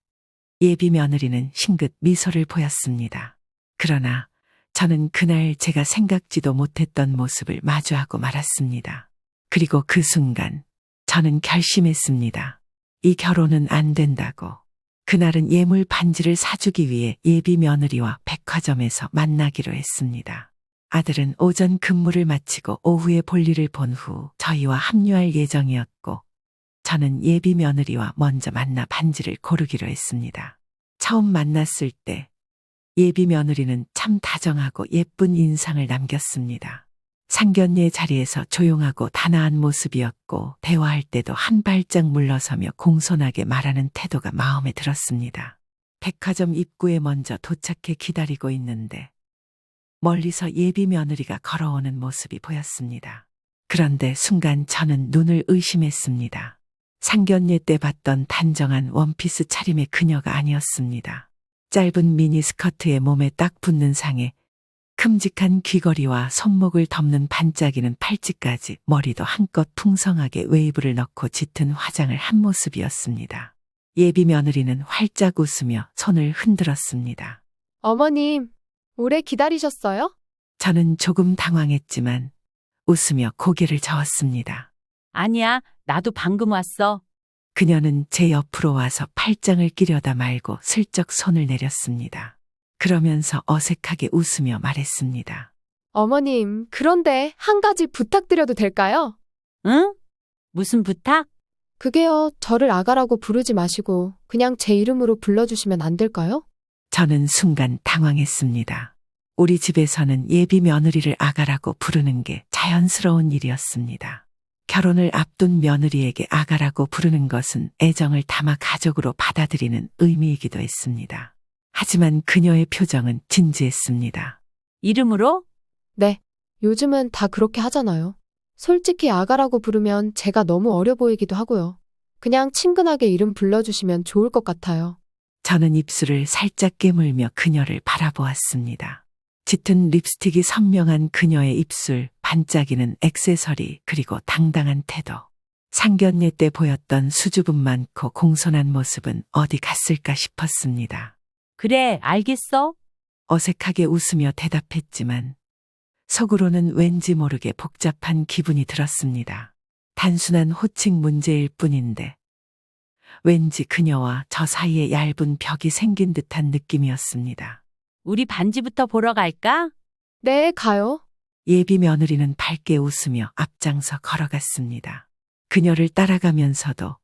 예비 며느리는 싱긋 미소를 보였습니다. 그러나 저는 그날 제가 생각지도 못했던 모습을 마주하고 말았습니다. 그리고 그 순간 저는 결심했습니다. 이 결혼은 안 된다고. 그날은 예물 반지를 사주기 위해 예비 며느리와 백화점에서 만나기로 했습니다. 아들은 오전 근무를 마치고 오후에 볼일을 본 후 저희와 합류할 예정이었고 저는 예비 며느리와 먼저 만나 반지를 고르기로 했습니다. 처음 만났을 때 예비 며느리는 참 다정하고 예쁜 인상을 남겼습니다. 상견례 자리에서 조용하고 단아한 모습이었고 대화할 때도 한 발짝 물러서며 공손하게 말하는 태도가 마음에 들었습니다. 백화점 입구에 먼저 도착해 기다리고 있는데 멀리서 예비 며느리가 걸어오는 모습이 보였습니다. 그런데 순간 저는 눈을 의심했습니다. 상견례 때 봤던 단정한 원피스 차림의 그녀가 아니었습니다. 짧은 미니스커트에 몸에 딱 붙는 상에 큼직한 귀걸이와 손목을 덮는 반짝이는 팔찌까지 머리도 한껏 풍성하게 웨이브를 넣고 짙은 화장을 한 모습이었습니다. 예비 며느리는 활짝 웃으며 손을 흔들었습니다. 어머님, 오래 기다리셨어요? 저는 조금 당황했지만 웃으며 고개를 저었습니다. 아니야, 나도 방금 왔어. 그녀는 제 옆으로 와서 팔짱을 끼려다 말고 슬쩍 손을 내렸습니다. 그러면서 어색하게 웃으며 말했습니다. 어머님, 그런데 한 가지 부탁드려도 될까요? 응? 무슨 부탁? 그게요, 저를 아가라고 부르지 마시고 그냥 제 이름으로 불러주시면 안 될까요? 저는 순간 당황했습니다. 우리 집에서는 예비 며느리를 아가라고 부르는 게 자연스러운 일이었습니다. 결혼을 앞둔 며느리에게 아가라고 부르는 것은 애정을 담아 가족으로 받아들이는 의미이기도 했습니다. 하지만 그녀의 표정은 진지했습니다. 이름으로? 네. 요즘은 다 그렇게 하잖아요. 솔직히 아가라고 부르면 제가 너무 어려 보이기도 하고요. 그냥 친근하게 이름 불러주시면 좋을 것 같아요. 저는 입술을 살짝 깨물며 그녀를 바라보았습니다. 짙은 립스틱이 선명한 그녀의 입술, 반짝이는 액세서리, 그리고 당당한 태도. 상견례 때 보였던 수줍음 많고 공손한 모습은 어디 갔을까 싶었습니다. 그래, 알겠어. 어색하게 웃으며 대답했지만 속으로는 왠지 모르게 복잡한 기분이 들었습니다. 단순한 호칭 문제일 뿐인데 왠지 그녀와 저 사이에 얇은 벽이 생긴 듯한 느낌이었습니다. 우리 반지부터 보러 갈까? 네, 가요. 예비 며느리는 밝게 웃으며 앞장서 걸어갔습니다. 그녀를 따라가면서도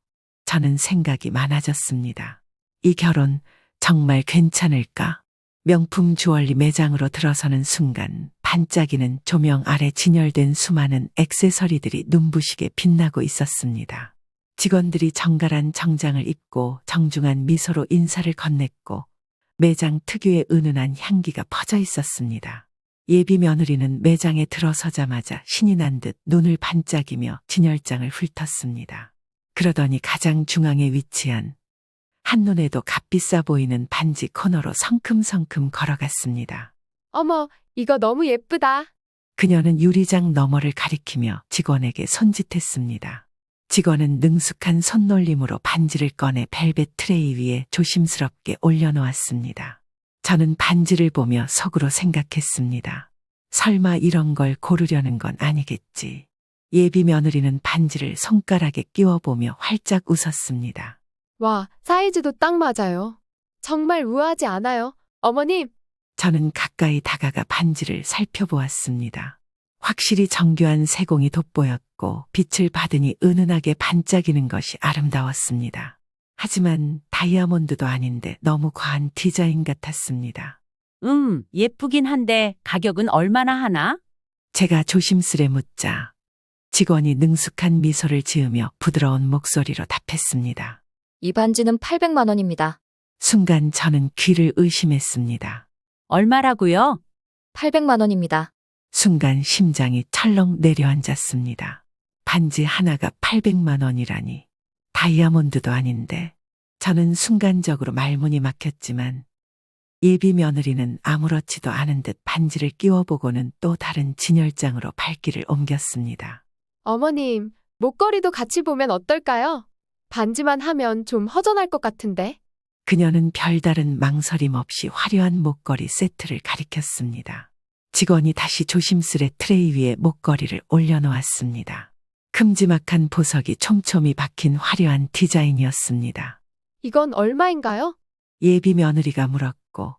저는 생각이 많아졌습니다. 이 결혼 정말 괜찮을까? 명품 주얼리 매장으로 들어서는 순간 반짝이는 조명 아래 진열된 수많은 액세서리들이 눈부시게 빛나고 있었습니다. 직원들이 정갈한 정장을 입고 정중한 미소로 인사를 건넸고 매장 특유의 은은한 향기가 퍼져 있었습니다. 예비 며느리는 매장에 들어서자마자 신이 난 듯 눈을 반짝이며 진열장을 훑었습니다. 그러더니 가장 중앙에 위치한 한눈에도 값비싸 보이는 반지 코너로 성큼성큼 걸어갔습니다. 어머, 이거 너무 예쁘다. 그녀는 유리장 너머를 가리키며 직원에게 손짓했습니다. 직원은 능숙한 손놀림으로 반지를 꺼내 벨벳 트레이 위에 조심스럽게 올려놓았습니다. 저는 반지를 보며 속으로 생각했습니다. 설마 이런 걸 고르려는 건 아니겠지. 예비 며느리는 반지를 손가락에 끼워보며 활짝 웃었습니다. 와, 사이즈도 딱 맞아요. 정말 우아하지 않아요? 어머님, 저는 가까이 다가가 반지를 살펴보았습니다. 확실히 정교한 세공이 돋보였고 빛을 받으니 은은하게 반짝이는 것이 아름다웠습니다. 하지만 다이아몬드도 아닌데 너무 과한 디자인 같았습니다. 예쁘긴 한데 가격은 얼마나 하나? 제가 조심스레 묻자 직원이 능숙한 미소를 지으며 부드러운 목소리로 답했습니다. 이 반지는 800만 원입니다. 순간 저는 귀를 의심했습니다. 얼마라고요? 800만 원입니다. 순간 심장이 철렁 내려앉았습니다. 반지 하나가 800만 원이라니. 다이아몬드도 아닌데. 저는 순간적으로 말문이 막혔지만 예비 며느리는 아무렇지도 않은 듯 반지를 끼워보고는 또 다른 진열장으로 발길을 옮겼습니다. 어머님, 목걸이도 같이 보면 어떨까요? 반지만 하면 좀 허전할 것 같은데. 그녀는 별다른 망설임 없이 화려한 목걸이 세트를 가리켰습니다. 직원이 다시 조심스레 트레이 위에 목걸이를 올려놓았습니다. 큼지막한 보석이 촘촘히 박힌 화려한 디자인이었습니다. 이건 얼마인가요? 예비 며느리가 물었고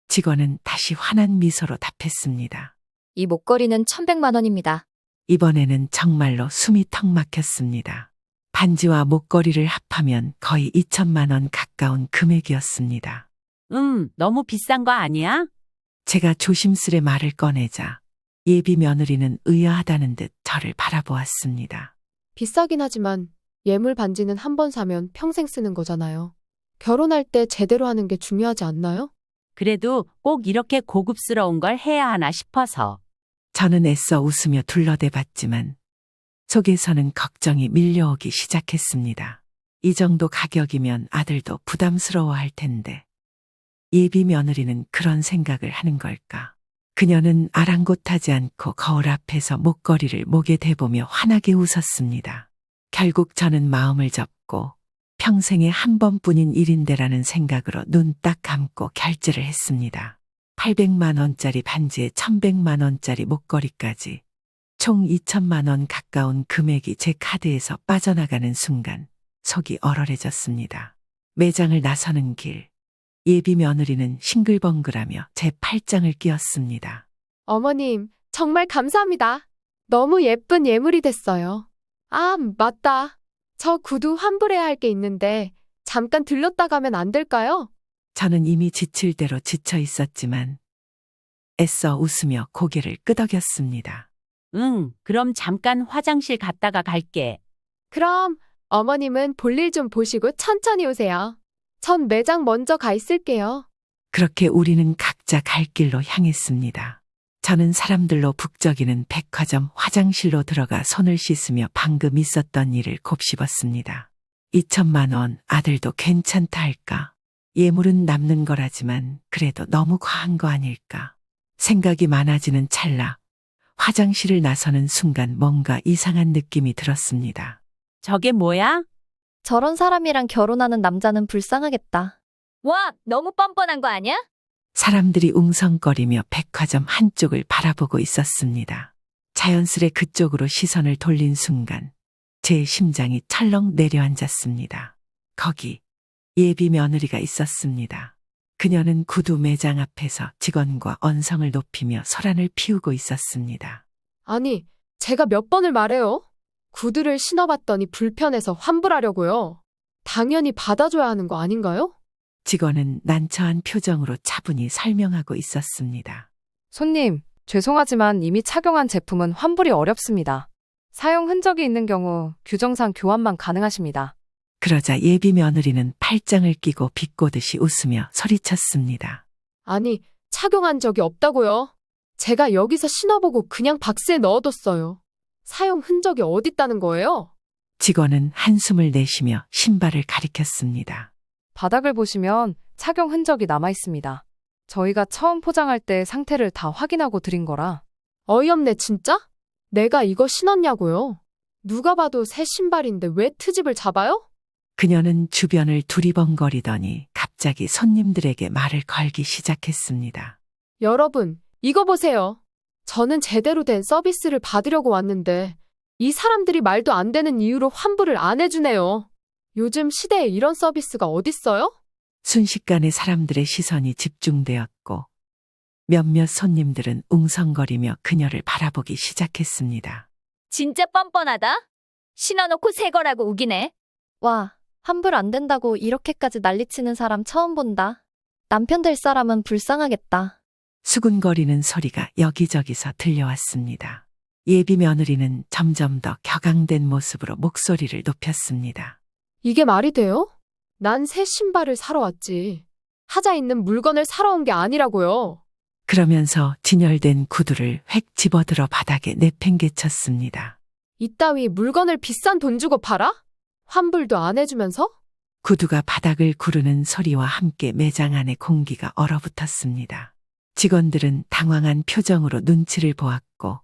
직원은 다시 환한 미소로 답했습니다. 이 목걸이는 1100만 원입니다. 이번에는 정말로 숨이 턱 막혔습니다. 반지와 목걸이를 합하면 거의 2천만 원 가까운 금액이었습니다. 너무 비싼 거 아니야? 제가 조심스레 말을 꺼내자 예비 며느리는 의아하다는 듯 저를 바라보았습니다. 비싸긴 하지만 예물 반지는 한 번 사면 평생 쓰는 거잖아요. 결혼할 때 제대로 하는 게 중요하지 않나요? 그래도 꼭 이렇게 고급스러운 걸 해야 하나 싶어서. 저는 애써 웃으며 둘러대봤지만 속에서는 걱정이 밀려오기 시작했습니다. 이 정도 가격이면 아들도 부담스러워할 텐데 예비 며느리는 그런 생각을 하는 걸까? 그녀는 아랑곳하지 않고 거울 앞에서 목걸이를 목에 대보며 환하게 웃었습니다. 결국 저는 마음을 접고 평생에 한 번뿐인 일인데라는 생각으로 눈 딱 감고 결제를 했습니다. 800만 원짜리 반지에 1100만 원짜리 목걸이까지 총 2천만 원 가까운 금액이 제 카드에서 빠져나가는 순간 속이 얼얼해졌습니다. 매장을 나서는 길, 예비 며느리는 싱글벙글하며 제 팔짱을 끼웠습니다. 어머님, 정말 감사합니다. 너무 예쁜 예물이 됐어요. 아, 맞다. 저 구두 환불해야 할 게 있는데 잠깐 들렀다 가면 안 될까요? 저는 이미 지칠 대로 지쳐 있었지만 애써 웃으며 고개를 끄덕였습니다. 응, 그럼 잠깐 화장실 갔다가 갈게. 그럼 어머님은 볼일 좀 보시고 천천히 오세요. 전 매장 먼저 가 있을게요. 그렇게 우리는 각자 갈 길로 향했습니다. 저는 사람들로 북적이는 백화점 화장실로 들어가 손을 씻으며 방금 있었던 일을 곱씹었습니다. 2천만 원 아들도 괜찮다 할까? 예물은 남는 거라지만 그래도 너무 과한 거 아닐까? 생각이 많아지는 찰나 화장실을 나서는 순간 뭔가 이상한 느낌이 들었습니다. 저게 뭐야? 저런 사람이랑 결혼하는 남자는 불쌍하겠다. 와, 너무 뻔뻔한 거 아니야? 사람들이 웅성거리며 백화점 한쪽을 바라보고 있었습니다. 자연스레 그쪽으로 시선을 돌린 순간 제 심장이 철렁 내려앉았습니다. 거기 예비 며느리가 있었습니다. 그녀는 구두 매장 앞에서 직원과 언성을 높이며 소란을 피우고 있었습니다. 아니, 제가 몇 번을 말해요? 구두를 신어봤더니 불편해서 환불하려고요. 당연히 받아줘야 하는 거 아닌가요? 직원은 난처한 표정으로 차분히 설명하고 있었습니다. 손님, 죄송하지만 이미 착용한 제품은 환불이 어렵습니다. 사용 흔적이 있는 경우 규정상 교환만 가능하십니다. 그러자 예비 며느리는 팔짱을 끼고 비꼬듯이 웃으며 소리쳤습니다. 아니, 착용한 적이 없다고요. 제가 여기서 신어보고 그냥 박스에 넣어뒀어요. 사용 흔적이 어딨다는 거예요? 직원은 한숨을 내쉬며 신발을 가리켰습니다. 바닥을 보시면 착용 흔적이 남아 있습니다. 저희가 처음 포장할 때 상태를 다 확인하고 드린 거라. 어이없네, 진짜? 내가 이거 신었냐고요? 누가 봐도 새 신발인데 왜 트집을 잡아요? 그녀는 주변을 두리번거리더니 갑자기 손님들에게 말을 걸기 시작했습니다. 여러분, 이거 보세요. 저는 제대로 된 서비스를 받으려고 왔는데 이 사람들이 말도 안 되는 이유로 환불을 안 해주네요. 요즘 시대에 이런 서비스가 어딨어요? 순식간에 사람들의 시선이 집중되었고 몇몇 손님들은 웅성거리며 그녀를 바라보기 시작했습니다. 진짜 뻔뻔하다. 신어놓고 새 거라고 우기네. 와, 환불 안 된다고 이렇게까지 난리치는 사람 처음 본다. 남편 될 사람은 불쌍하겠다. 수군거리는 소리가 여기저기서 들려왔습니다. 예비 며느리는 점점 더 격앙된 모습으로 목소리를 높였습니다. 이게 말이 돼요? 난 새 신발을 사러 왔지. 하자 있는 물건을 사러 온 게 아니라고요. 그러면서 진열된 구두를 획 집어들어 바닥에 내팽개쳤습니다. 이따위 물건을 비싼 돈 주고 팔아? 환불도 안 해주면서? 구두가 바닥을 구르는 소리와 함께 매장 안의 공기가 얼어붙었습니다. 직원들은 당황한 표정으로 눈치를 보았고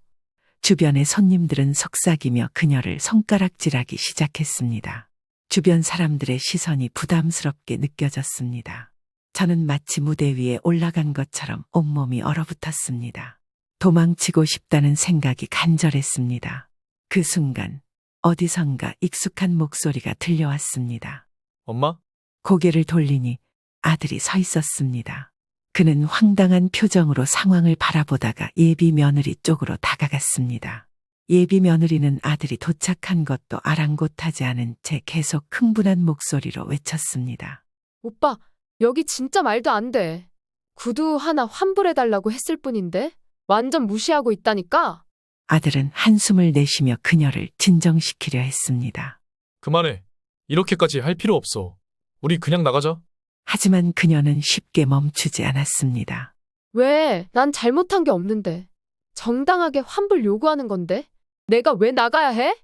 주변의 손님들은 속삭이며 그녀를 손가락질하기 시작했습니다. 주변 사람들의 시선이 부담스럽게 느껴졌습니다. 저는 마치 무대 위에 올라간 것처럼 온몸이 얼어붙었습니다. 도망치고 싶다는 생각이 간절했습니다. 그 순간 어디선가 익숙한 목소리가 들려왔습니다. 엄마? 고개를 돌리니 아들이 서 있었습니다. 그는 황당한 표정으로 상황을 바라보다가 예비 며느리 쪽으로 다가갔습니다. 예비 며느리는 아들이 도착한 것도 아랑곳하지 않은 채 계속 흥분한 목소리로 외쳤습니다. 오빠, 여기 진짜 말도 안 돼. 구두 하나 환불해달라고 했을 뿐인데 완전 무시하고 있다니까? 아들은 한숨을 내쉬며 그녀를 진정시키려 했습니다. 그만해. 이렇게까지 할 필요 없어. 우리 그냥 나가자. 하지만 그녀는 쉽게 멈추지 않았습니다. 왜? 난 잘못한 게 없는데. 정당하게 환불 요구하는 건데? 내가 왜 나가야 해?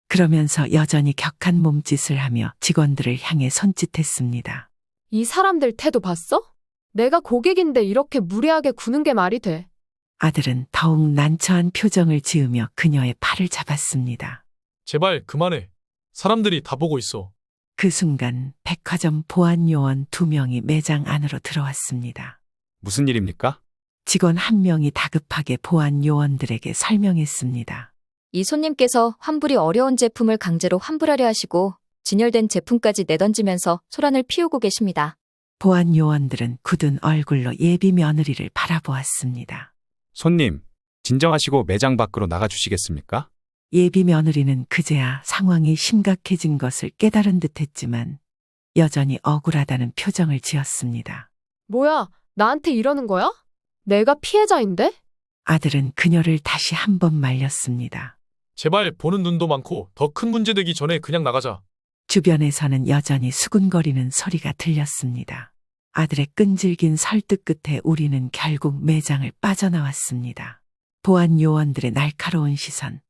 그러면서 여전히 격한 몸짓을 하며 직원들을 향해 손짓했습니다. 이 사람들 태도 봤어? 내가 고객인데 이렇게 무례하게 구는 게 말이 돼. 아들은 더욱 난처한 표정을 지으며 그녀의 팔을 잡았습니다. 제발 그만해. 사람들이 다 보고 있어. 그 순간 백화점 보안 요원 2명이 매장 안으로 들어왔습니다. 무슨 일입니까? 직원 1명이 다급하게 보안 요원들에게 설명했습니다. 이 손님께서 환불이 어려운 제품을 강제로 환불하려 하시고 진열된 제품까지 내던지면서 소란을 피우고 계십니다. 보안 요원들은 굳은 얼굴로 예비 며느리를 바라보았습니다. 손님, 진정하시고 매장 밖으로 나가주시겠습니까? 예비 며느리는 그제야 상황이 심각해진 것을 깨달은 듯했지만 여전히 억울하다는 표정을 지었습니다. 뭐야, 나한테 이러는 거야? 내가 피해자인데? 아들은 그녀를 다시 한 번 말렸습니다. 제발 보는 눈도 많고 더 큰 문제 되기 전에 그냥 나가자. 주변에서는 여전히 수군거리는 소리가 들렸습니다. 아들의 끈질긴 설득 끝에 우리는 결국 매장을 빠져나왔습니다. 보안 요원들의 날카로운 시선,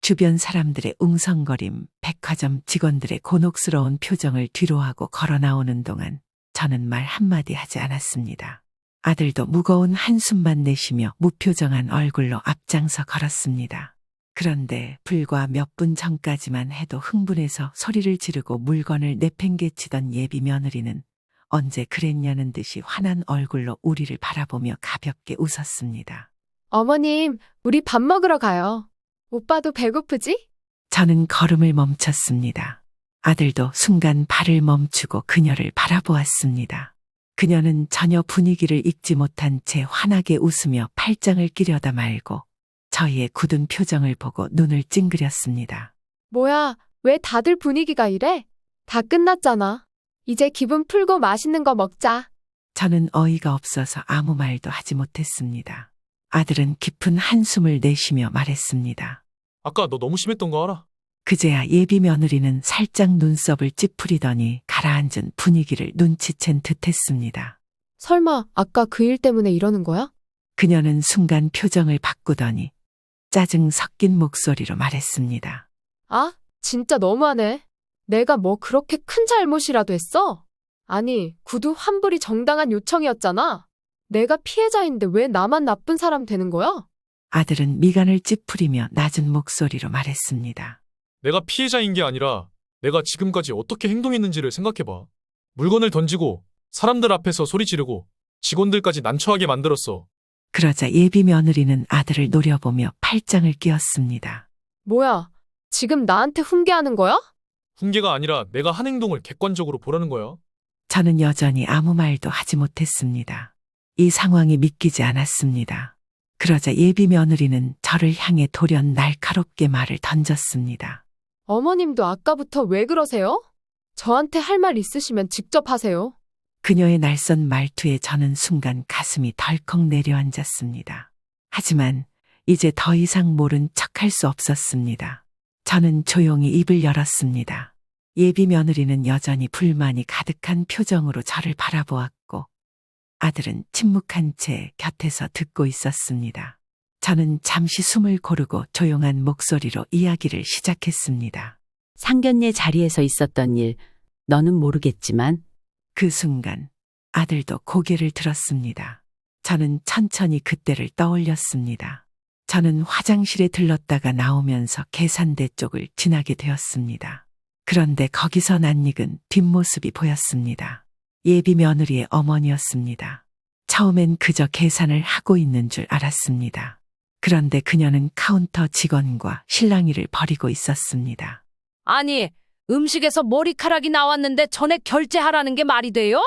주변 사람들의 웅성거림, 백화점 직원들의 곤혹스러운 표정을 뒤로하고 걸어 나오는 동안 저는 말 한마디 하지 않았습니다. 아들도 무거운 한숨만 내쉬며 무표정한 얼굴로 앞장서 걸었습니다. 그런데 불과 몇 분 전까지만 해도 흥분해서 소리를 지르고 물건을 내팽개치던 예비 며느리는 언제 그랬냐는 듯이 환한 얼굴로 우리를 바라보며 가볍게 웃었습니다. 어머님, 우리 밥 먹으러 가요. 오빠도 배고프지? 저는 걸음을 멈췄습니다. 아들도 순간 발을 멈추고 그녀를 바라보았습니다. 그녀는 전혀 분위기를 읽지 못한 채 환하게 웃으며 팔짱을 끼려다 말고 저희의 굳은 표정을 보고 눈을 찡그렸습니다. 뭐야, 왜 다들 분위기가 이래? 다 끝났잖아. 이제 기분 풀고 맛있는 거 먹자. 저는 어이가 없어서 아무 말도 하지 못했습니다. 아들은 깊은 한숨을 내쉬며 말했습니다. 아까 너 너무 심했던 거 알아? 그제야 예비 며느리는 살짝 눈썹을 찌푸리더니 가라앉은 분위기를 눈치챈 듯했습니다. 설마 아까 그 일 때문에 이러는 거야? 그녀는 순간 표정을 바꾸더니 짜증 섞인 목소리로 말했습니다. 아, 진짜 너무하네. 내가 뭐 그렇게 큰 잘못이라도 했어? 아니, 구두 환불이 정당한 요청이었잖아. 내가 피해자인데 왜 나만 나쁜 사람 되는 거야? 아들은 미간을 찌푸리며 낮은 목소리로 말했습니다. 내가 피해자인 게 아니라 내가 지금까지 어떻게 행동했는지를 생각해봐. 물건을 던지고 사람들 앞에서 소리 지르고 직원들까지 난처하게 만들었어. 그러자 예비 며느리는 아들을 노려보며 팔짱을 끼웠습니다. 뭐야, 지금 나한테 훈계하는 거야? 훈계가 아니라 내가 한 행동을 객관적으로 보라는 거야. 저는 여전히 아무 말도 하지 못했습니다. 이 상황이 믿기지 않았습니다. 그러자 예비 며느리는 저를 향해 돌연 날카롭게 말을 던졌습니다. 어머님도 아까부터 왜 그러세요? 저한테 할 말 있으시면 직접 하세요. 그녀의 날선 말투에 저는 순간 가슴이 덜컥 내려앉았습니다. 하지만 이제 더 이상 모른 척할 수 없었습니다. 저는 조용히 입을 열었습니다. 예비 며느리는 여전히 불만이 가득한 표정으로 저를 바라보았고 아들은 침묵한 채 곁에서 듣고 있었습니다. 저는 잠시 숨을 고르고 조용한 목소리로 이야기를 시작했습니다. 상견례 자리에서 있었던 일, 너는 모르겠지만 그 순간 아들도 고개를 들었습니다. 저는 천천히 그때를 떠올렸습니다. 저는 화장실에 들렀다가 나오면서 계산대 쪽을 지나게 되었습니다. 그런데 거기서 낯익은 뒷모습이 보였습니다. 예비 며느리의 어머니였습니다. 처음엔 그저 계산을 하고 있는 줄 알았습니다. 그런데 그녀는 카운터 직원과 실랑이를 벌이고 있었습니다. 아니, 음식에서 머리카락이 나왔는데 전에 결제하라는 게 말이 돼요?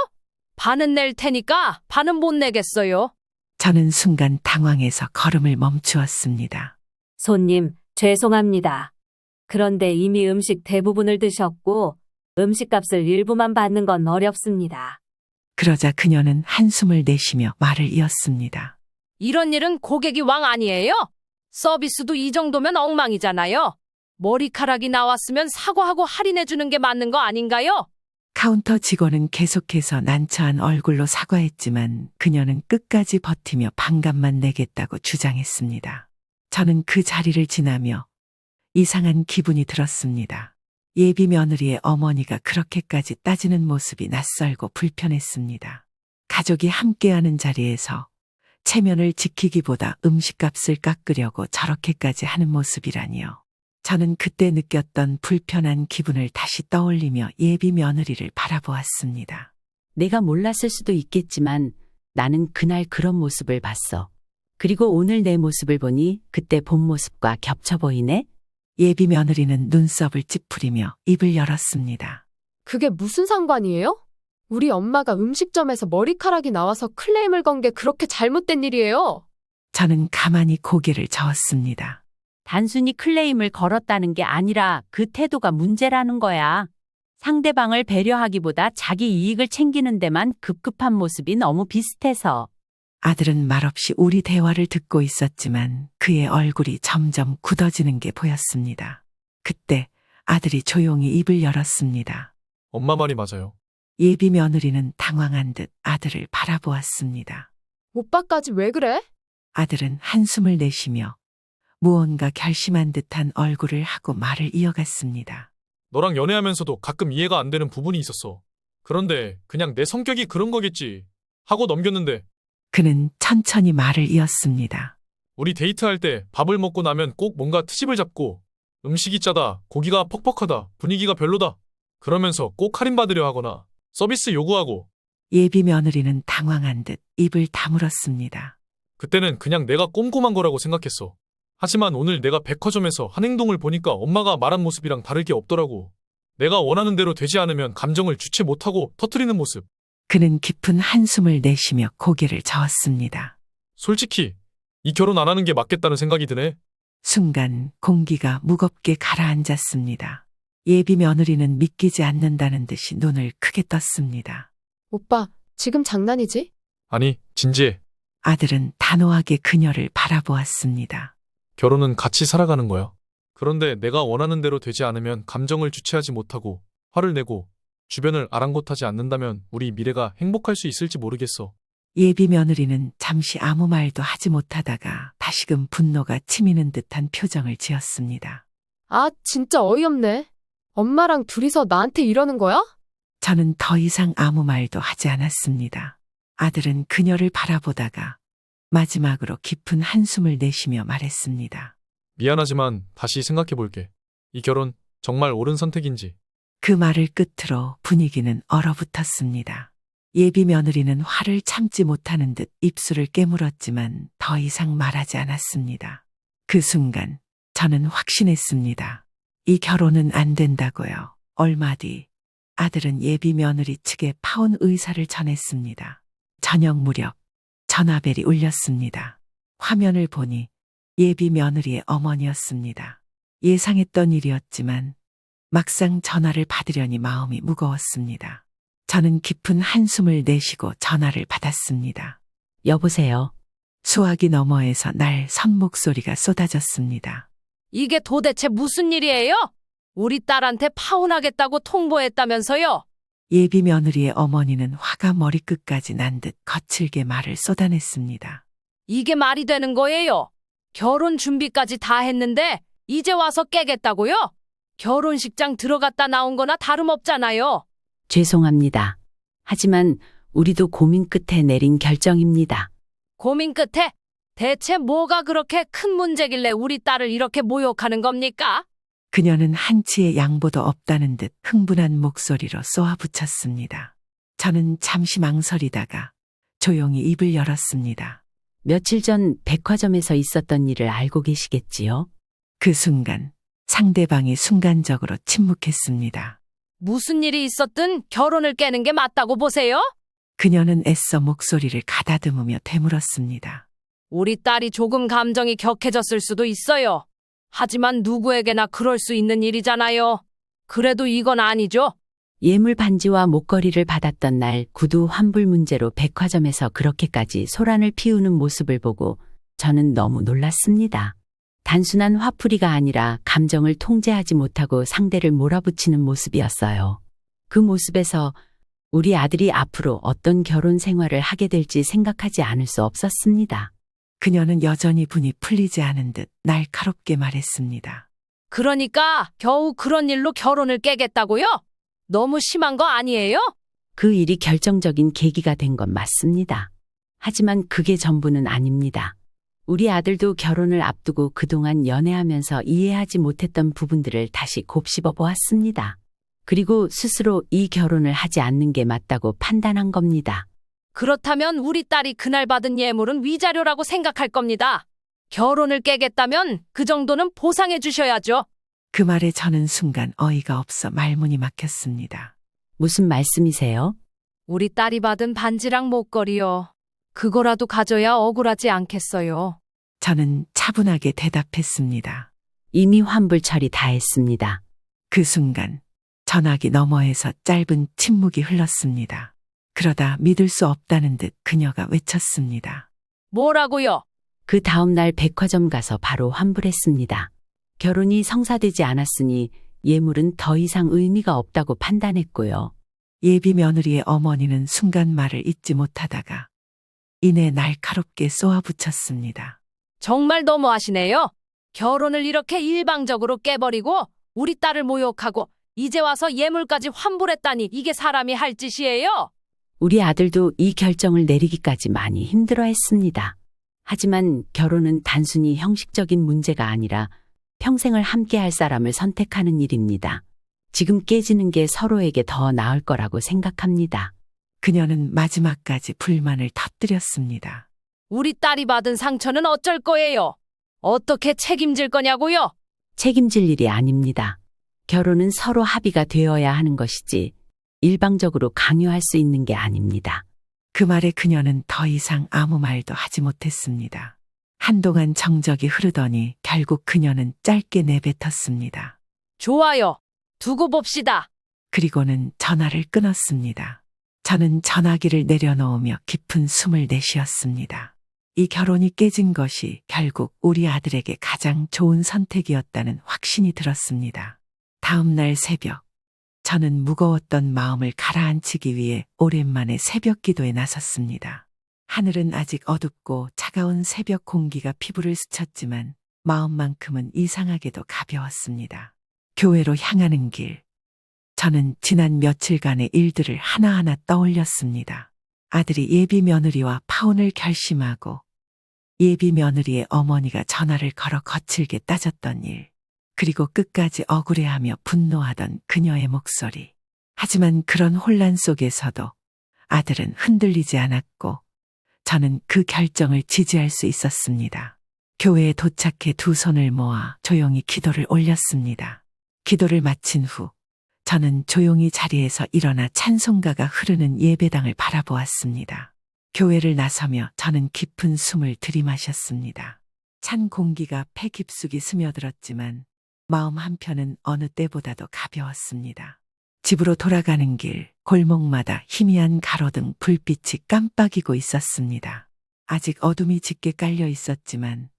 반은 낼 테니까 반은 못 내겠어요. 저는 순간 당황해서 걸음을 멈추었습니다. 손님, 죄송합니다. 그런데 이미 음식 대부분을 드셨고 음식값을 일부만 받는 건 어렵습니다. 그러자 그녀는 한숨을 내쉬며 말을 이었습니다. 이런 일은 고객이 왕 아니에요? 서비스도 이 정도면 엉망이잖아요. 머리카락이 나왔으면 사과하고 할인해 주는 게 맞는 거 아닌가요? 카운터 직원은 계속해서 난처한 얼굴로 사과했지만 그녀는 끝까지 버티며 반값만 내겠다고 주장했습니다. 저는 그 자리를 지나며 이상한 기분이 들었습니다. 예비 며느리의 어머니가 그렇게까지 따지는 모습이 낯설고 불편했습니다. 가족이 함께하는 자리에서 체면을 지키기보다 음식값을 깎으려고 저렇게까지 하는 모습이라니요. 저는 그때 느꼈던 불편한 기분을 다시 떠올리며 예비 며느리를 바라보았습니다. 내가 몰랐을 수도 있겠지만 나는 그날 그런 모습을 봤어. 그리고 오늘 내 모습을 보니 그때 본 모습과 겹쳐 보이네? 예비 며느리는 눈썹을 찌푸리며 입을 열었습니다. 그게 무슨 상관이에요? 우리 엄마가 음식점에서 머리카락이 나와서 클레임을 건 게 그렇게 잘못된 일이에요. 저는 가만히 고개를 저었습니다. 단순히 클레임을 걸었다는 게 아니라 그 태도가 문제라는 거야. 상대방을 배려하기보다 자기 이익을 챙기는 데만 급급한 모습이 너무 비슷해서. 아들은 말없이 우리 대화를 듣고 있었지만 그의 얼굴이 점점 굳어지는 게 보였습니다. 그때 아들이 조용히 입을 열었습니다. 엄마 말이 맞아요. 예비 며느리는 당황한 듯 아들을 바라보았습니다. 오빠까지 왜 그래? 아들은 한숨을 내쉬며 무언가 결심한 듯한 얼굴을 하고 말을 이어갔습니다. 너랑 연애하면서도 가끔 이해가 안 되는 부분이 있었어. 그런데 그냥 내 성격이 그런 거겠지 하고 넘겼는데 그는 천천히 말을 이었습니다. 우리 데이트할 때 밥을 먹고 나면 꼭 뭔가 트집을 잡고 음식이 짜다, 고기가 퍽퍽하다, 분위기가 별로다. 그러면서 꼭 할인받으려 하거나 서비스 요구하고 예비 며느리는 당황한 듯 입을 다물었습니다. 그때는 그냥 내가 꼼꼼한 거라고 생각했어. 하지만 오늘 내가 백화점에서 한 행동을 보니까 엄마가 말한 모습이랑 다를 게 없더라고. 내가 원하는 대로 되지 않으면 감정을 주체 못하고 터뜨리는 모습. 그는 깊은 한숨을 내쉬며 고개를 저었습니다. 솔직히 이 결혼 안 하는 게 맞겠다는 생각이 드네. 순간 공기가 무겁게 가라앉았습니다. 예비 며느리는 믿기지 않는다는 듯이 눈을 크게 떴습니다. 오빠, 지금 장난이지? 아니, 진지해. 아들은 단호하게 그녀를 바라보았습니다. 결혼은 같이 살아가는 거야. 그런데 내가 원하는 대로 되지 않으면 감정을 주체하지 못하고 화를 내고 주변을 아랑곳하지 않는다면 우리 미래가 행복할 수 있을지 모르겠어. 예비 며느리는 잠시 아무 말도 하지 못하다가 다시금 분노가 치미는 듯한 표정을 지었습니다. 아, 진짜 어이없네. 엄마랑 둘이서 나한테 이러는 거야? 저는 더 이상 아무 말도 하지 않았습니다. 아들은 그녀를 바라보다가 마지막으로 깊은 한숨을 내쉬며 말했습니다. 미안하지만 다시 생각해 볼게. 이 결혼 정말 옳은 선택인지. 그 말을 끝으로 분위기는 얼어붙었습니다. 예비 며느리는 화를 참지 못하는 듯 입술을 깨물었지만 더 이상 말하지 않았습니다. 그 순간 저는 확신했습니다. 이 결혼은 안 된다고요. 얼마 뒤 아들은 예비 며느리 측에 파혼 의사를 전했습니다. 저녁 무렵 전화벨이 울렸습니다. 화면을 보니 예비 며느리의 어머니였습니다. 예상했던 일이었지만 막상 전화를 받으려니 마음이 무거웠습니다. 저는 깊은 한숨을 내쉬고 전화를 받았습니다. 여보세요. 수화기 너머에서 날 선 목소리가 쏟아졌습니다. 이게 도대체 무슨 일이에요? 우리 딸한테 파혼하겠다고 통보했다면서요? 예비 며느리의 어머니는 화가 머리끝까지 난 듯 거칠게 말을 쏟아냈습니다. 이게 말이 되는 거예요? 결혼 준비까지 다 했는데 이제 와서 깨겠다고요? 결혼식장 들어갔다 나온 거나 다름없잖아요. 죄송합니다. 하지만 우리도 고민 끝에 내린 결정입니다. 고민 끝에 대체 뭐가 그렇게 큰 문제길래 우리 딸을 이렇게 모욕하는 겁니까? 그녀는 한치의 양보도 없다는 듯 흥분한 목소리로 쏘아붙였습니다. 저는 잠시 망설이다가 조용히 입을 열었습니다. 며칠 전 백화점에서 있었던 일을 알고 계시겠지요? 그 순간 상대방이 순간적으로 침묵했습니다. 무슨 일이 있었든 결혼을 깨는 게 맞다고 보세요? 그녀는 애써 목소리를 가다듬으며 되물었습니다. 우리 딸이 조금 감정이 격해졌을 수도 있어요. 하지만 누구에게나 그럴 수 있는 일이잖아요. 그래도 이건 아니죠. 예물 반지와 목걸이를 받았던 날 구두 환불 문제로 백화점에서 그렇게까지 소란을 피우는 모습을 보고 저는 너무 놀랐습니다. 단순한 화풀이가 아니라 감정을 통제하지 못하고 상대를 몰아붙이는 모습이었어요. 그 모습에서 우리 아들이 앞으로 어떤 결혼 생활을 하게 될지 생각하지 않을 수 없었습니다. 그녀는 여전히 분이 풀리지 않은 듯 날카롭게 말했습니다. 그러니까 겨우 그런 일로 결혼을 깨겠다고요? 너무 심한 거 아니에요? 그 일이 결정적인 계기가 된 건 맞습니다. 하지만 그게 전부는 아닙니다. 우리 아들도 결혼을 앞두고 그동안 연애하면서 이해하지 못했던 부분들을 다시 곱씹어 보았습니다. 그리고 스스로 이 결혼을 하지 않는 게 맞다고 판단한 겁니다. 그렇다면 우리 딸이 그날 받은 예물은 위자료라고 생각할 겁니다. 결혼을 깨겠다면 그 정도는 보상해 주셔야죠. 그 말에 저는 순간 어이가 없어 말문이 막혔습니다. 무슨 말씀이세요? 우리 딸이 받은 반지랑 목걸이요. 그거라도 가져야 억울하지 않겠어요. 저는 차분하게 대답했습니다. 이미 환불 처리 다 했습니다. 그 순간 전화기 너머에서 짧은 침묵이 흘렀습니다. 그러다 믿을 수 없다는 듯 그녀가 외쳤습니다. 뭐라고요? 그 다음날 백화점 가서 바로 환불했습니다. 결혼이 성사되지 않았으니 예물은 더 이상 의미가 없다고 판단했고요. 예비 며느리의 어머니는 순간 말을 잇지 못하다가 이내 날카롭게 쏘아붙였습니다. 정말 너무하시네요. 결혼을 이렇게 일방적으로 깨버리고 우리 딸을 모욕하고 이제 와서 예물까지 환불했다니 이게 사람이 할 짓이에요? 우리 아들도 이 결정을 내리기까지 많이 힘들어했습니다. 하지만 결혼은 단순히 형식적인 문제가 아니라 평생을 함께할 사람을 선택하는 일입니다. 지금 깨지는 게 서로에게 더 나을 거라고 생각합니다. 그녀는 마지막까지 불만을 터뜨렸습니다. 우리 딸이 받은 상처는 어쩔 거예요? 어떻게 책임질 거냐고요? 책임질 일이 아닙니다. 결혼은 서로 합의가 되어야 하는 것이지 일방적으로 강요할 수 있는 게 아닙니다. 그 말에 그녀는 더 이상 아무 말도 하지 못했습니다. 한동안 정적이 흐르더니 결국 그녀는 짧게 내뱉었습니다. 좋아요. 두고 봅시다. 그리고는 전화를 끊었습니다. 저는 전화기를 내려놓으며 깊은 숨을 내쉬었습니다. 이 결혼이 깨진 것이 결국 우리 아들에게 가장 좋은 선택이었다는 확신이 들었습니다. 다음 날 새벽, 저는 무거웠던 마음을 가라앉히기 위해 오랜만에 새벽 기도에 나섰습니다. 하늘은 아직 어둡고 차가운 새벽 공기가 피부를 스쳤지만 마음만큼은 이상하게도 가벼웠습니다. 교회로 향하는 길, 저는 지난 며칠간의 일들을 하나하나 떠올렸습니다. 아들이 예비 며느리와 파혼을 결심하고 예비 며느리의 어머니가 전화를 걸어 거칠게 따졌던 일, 그리고 끝까지 억울해하며 분노하던 그녀의 목소리. 하지만 그런 혼란 속에서도 아들은 흔들리지 않았고 저는 그 결정을 지지할 수 있었습니다. 교회에 도착해 두 손을 모아 조용히 기도를 올렸습니다. 기도를 마친 후 저는 조용히 자리에서 일어나 찬송가가 흐르는 예배당을 바라보았습니다. 교회를 나서며 저는 깊은 숨을 들이마셨습니다. 찬 공기가 폐 깊숙이 스며들었지만 마음 한편은 어느 때보다도 가벼웠습니다. 집으로 돌아가는 길, 골목마다 희미한 가로등 불빛이 깜빡이고 있었습니다. 아직 어둠이 짙게 깔려 있었지만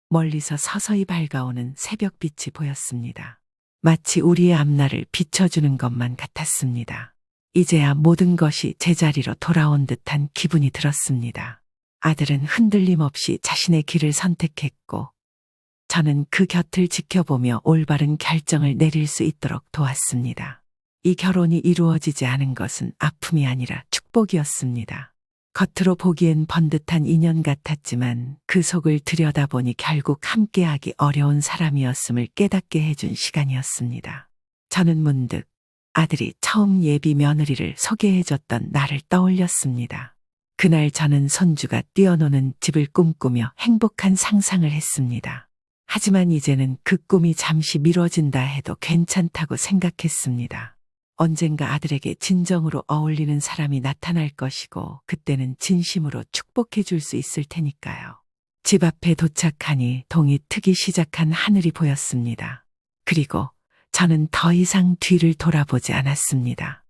멀리서 서서히 밝아오는 새벽빛이 보였습니다. 마치 우리의 앞날을 비춰주는 것만 같았습니다. 이제야 모든 것이 제자리로 돌아온 듯한 기분이 들었습니다. 아들은 흔들림 없이 자신의 길을 선택했고 저는 그 곁을 지켜보며 올바른 결정을 내릴 수 있도록 도왔습니다. 이 결혼이 이루어지지 않은 것은 아픔이 아니라 축복이었습니다. 겉으로 보기엔 번듯한 인연 같았지만 그 속을 들여다보니 결국 함께하기 어려운 사람이었음을 깨닫게 해준 시간이었습니다. 저는 문득 아들이 처음 예비 며느리를 소개해줬던 날을 떠올렸습니다. 그날 저는 손주가 뛰어노는 집을 꿈꾸며 행복한 상상을 했습니다. 하지만 이제는 그 꿈이 잠시 미뤄진다 해도 괜찮다고 생각했습니다. 언젠가 아들에게 진정으로 어울리는 사람이 나타날 것이고 그때는 진심으로 축복해 줄 수 있을 테니까요. 집 앞에 도착하니 동이 트기 시작한 하늘이 보였습니다. 그리고 저는 더 이상 뒤를 돌아보지 않았습니다.